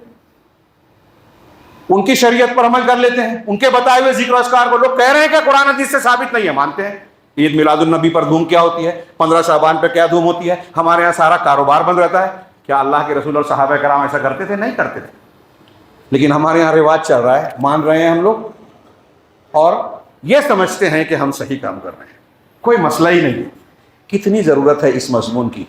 A: ان کی شریعت پر عمل کر لیتے ہیں، ان کے بتائے ہوئے ذکر و اذکار کو لوگ کہہ رہے ہیں کہ قرآن حدیث سے ثابت نہیں ہے، مانتے ہیں۔ عید میلاد النبی پر دھوم کیا ہوتی ہے، 15 شعبان پہ کیا دھوم ہوتی ہے، ہمارے یہاں سارا کاروبار بند رہتا ہے۔ کیا اللہ کے رسول اور صحابہ کرام ایسا کرتے تھے؟ نہیں کرتے تھے، لیکن ہمارے یہاں رواج چل رہا ہے، مان رہے ہیں ہم لوگ، اور یہ سمجھتے ہیں کہ ہم صحیح کام کر رہے ہیں۔ کوئی مسئلہ ہی نہیں ہے۔ کتنی ضرورت ہے اس مضمون کی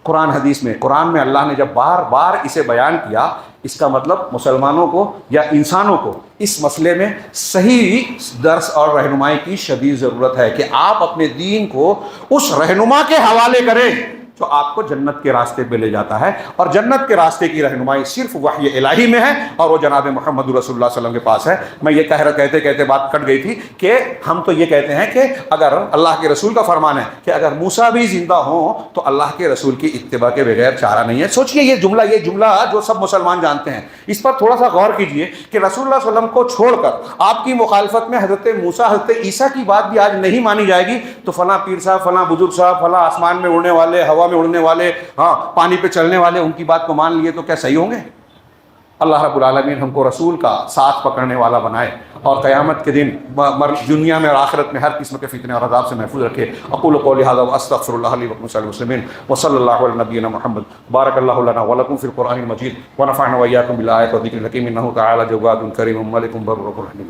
A: قرآن حدیث میں۔ قرآن میں اللہ نے جب بار بار اسے بیان کیا، اس کا مطلب مسلمانوں کو یا انسانوں کو اس مسئلے میں صحیح درس اور رہنمائی کی شدید ضرورت ہے کہ آپ اپنے دین کو اس رہنما کے حوالے کریں جو آپ کو جنت کے راستے پہ لے جاتا ہے، اور جنت کے راستے کی رہنمائی صرف وحی الہی میں ہے، اور وہ جناب محمد رسول اللہ صلی اللہ علیہ وسلم کے پاس ہے۔ میں یہ کہتے بات کٹ گئی تھی کہ ہم تو یہ کہتے ہیں کہ اگر اللہ کے رسول کا فرمان ہے کہ اگر موسیٰ بھی زندہ ہوں تو اللہ کے رسول کی اتباع کے بغیر چارہ نہیں ہے۔ سوچئے یہ جملہ جو سب مسلمان جانتے ہیں، اس پر تھوڑا سا غور کیجئے کہ رسول اللہ صلی اللہ علیہ وسلم کو چھوڑ کر آپ کی مخالفت میں حضرت موسیٰ، حضرت عیسیٰ کی بات بھی آج نہیں مانی جائے گی، تو فلاں پیر صاحب، فلاں بزرگ صاحب، فلاں آسمان میں اڑنے والے، ہوا میں اڑنے والے، پانی پہ چلنے والے، ان کی بات کو مان لیے تو کیا صحیح ہوں گے؟ اللہ رب العالمین ہم کو رسول کا ساتھ پکڑنے والا بنائے، اور قیامت کے دن دنیا میں اور آخرت میں ہر قسم کے فتنے اور عذاب سے محفوظ رکھے۔ اقول قولی ھذا واستغفر اللہ لی ولکم ولسائر المسلمین، وصلی اللہ علی نبینا محمد۔ بارک اللہ لنا ولکم فی القرآن المجید، ونفعنا وإیاکم بالآیات والذکر الحکیم، انہ تعالی جواد کریم ملک بر رحیم۔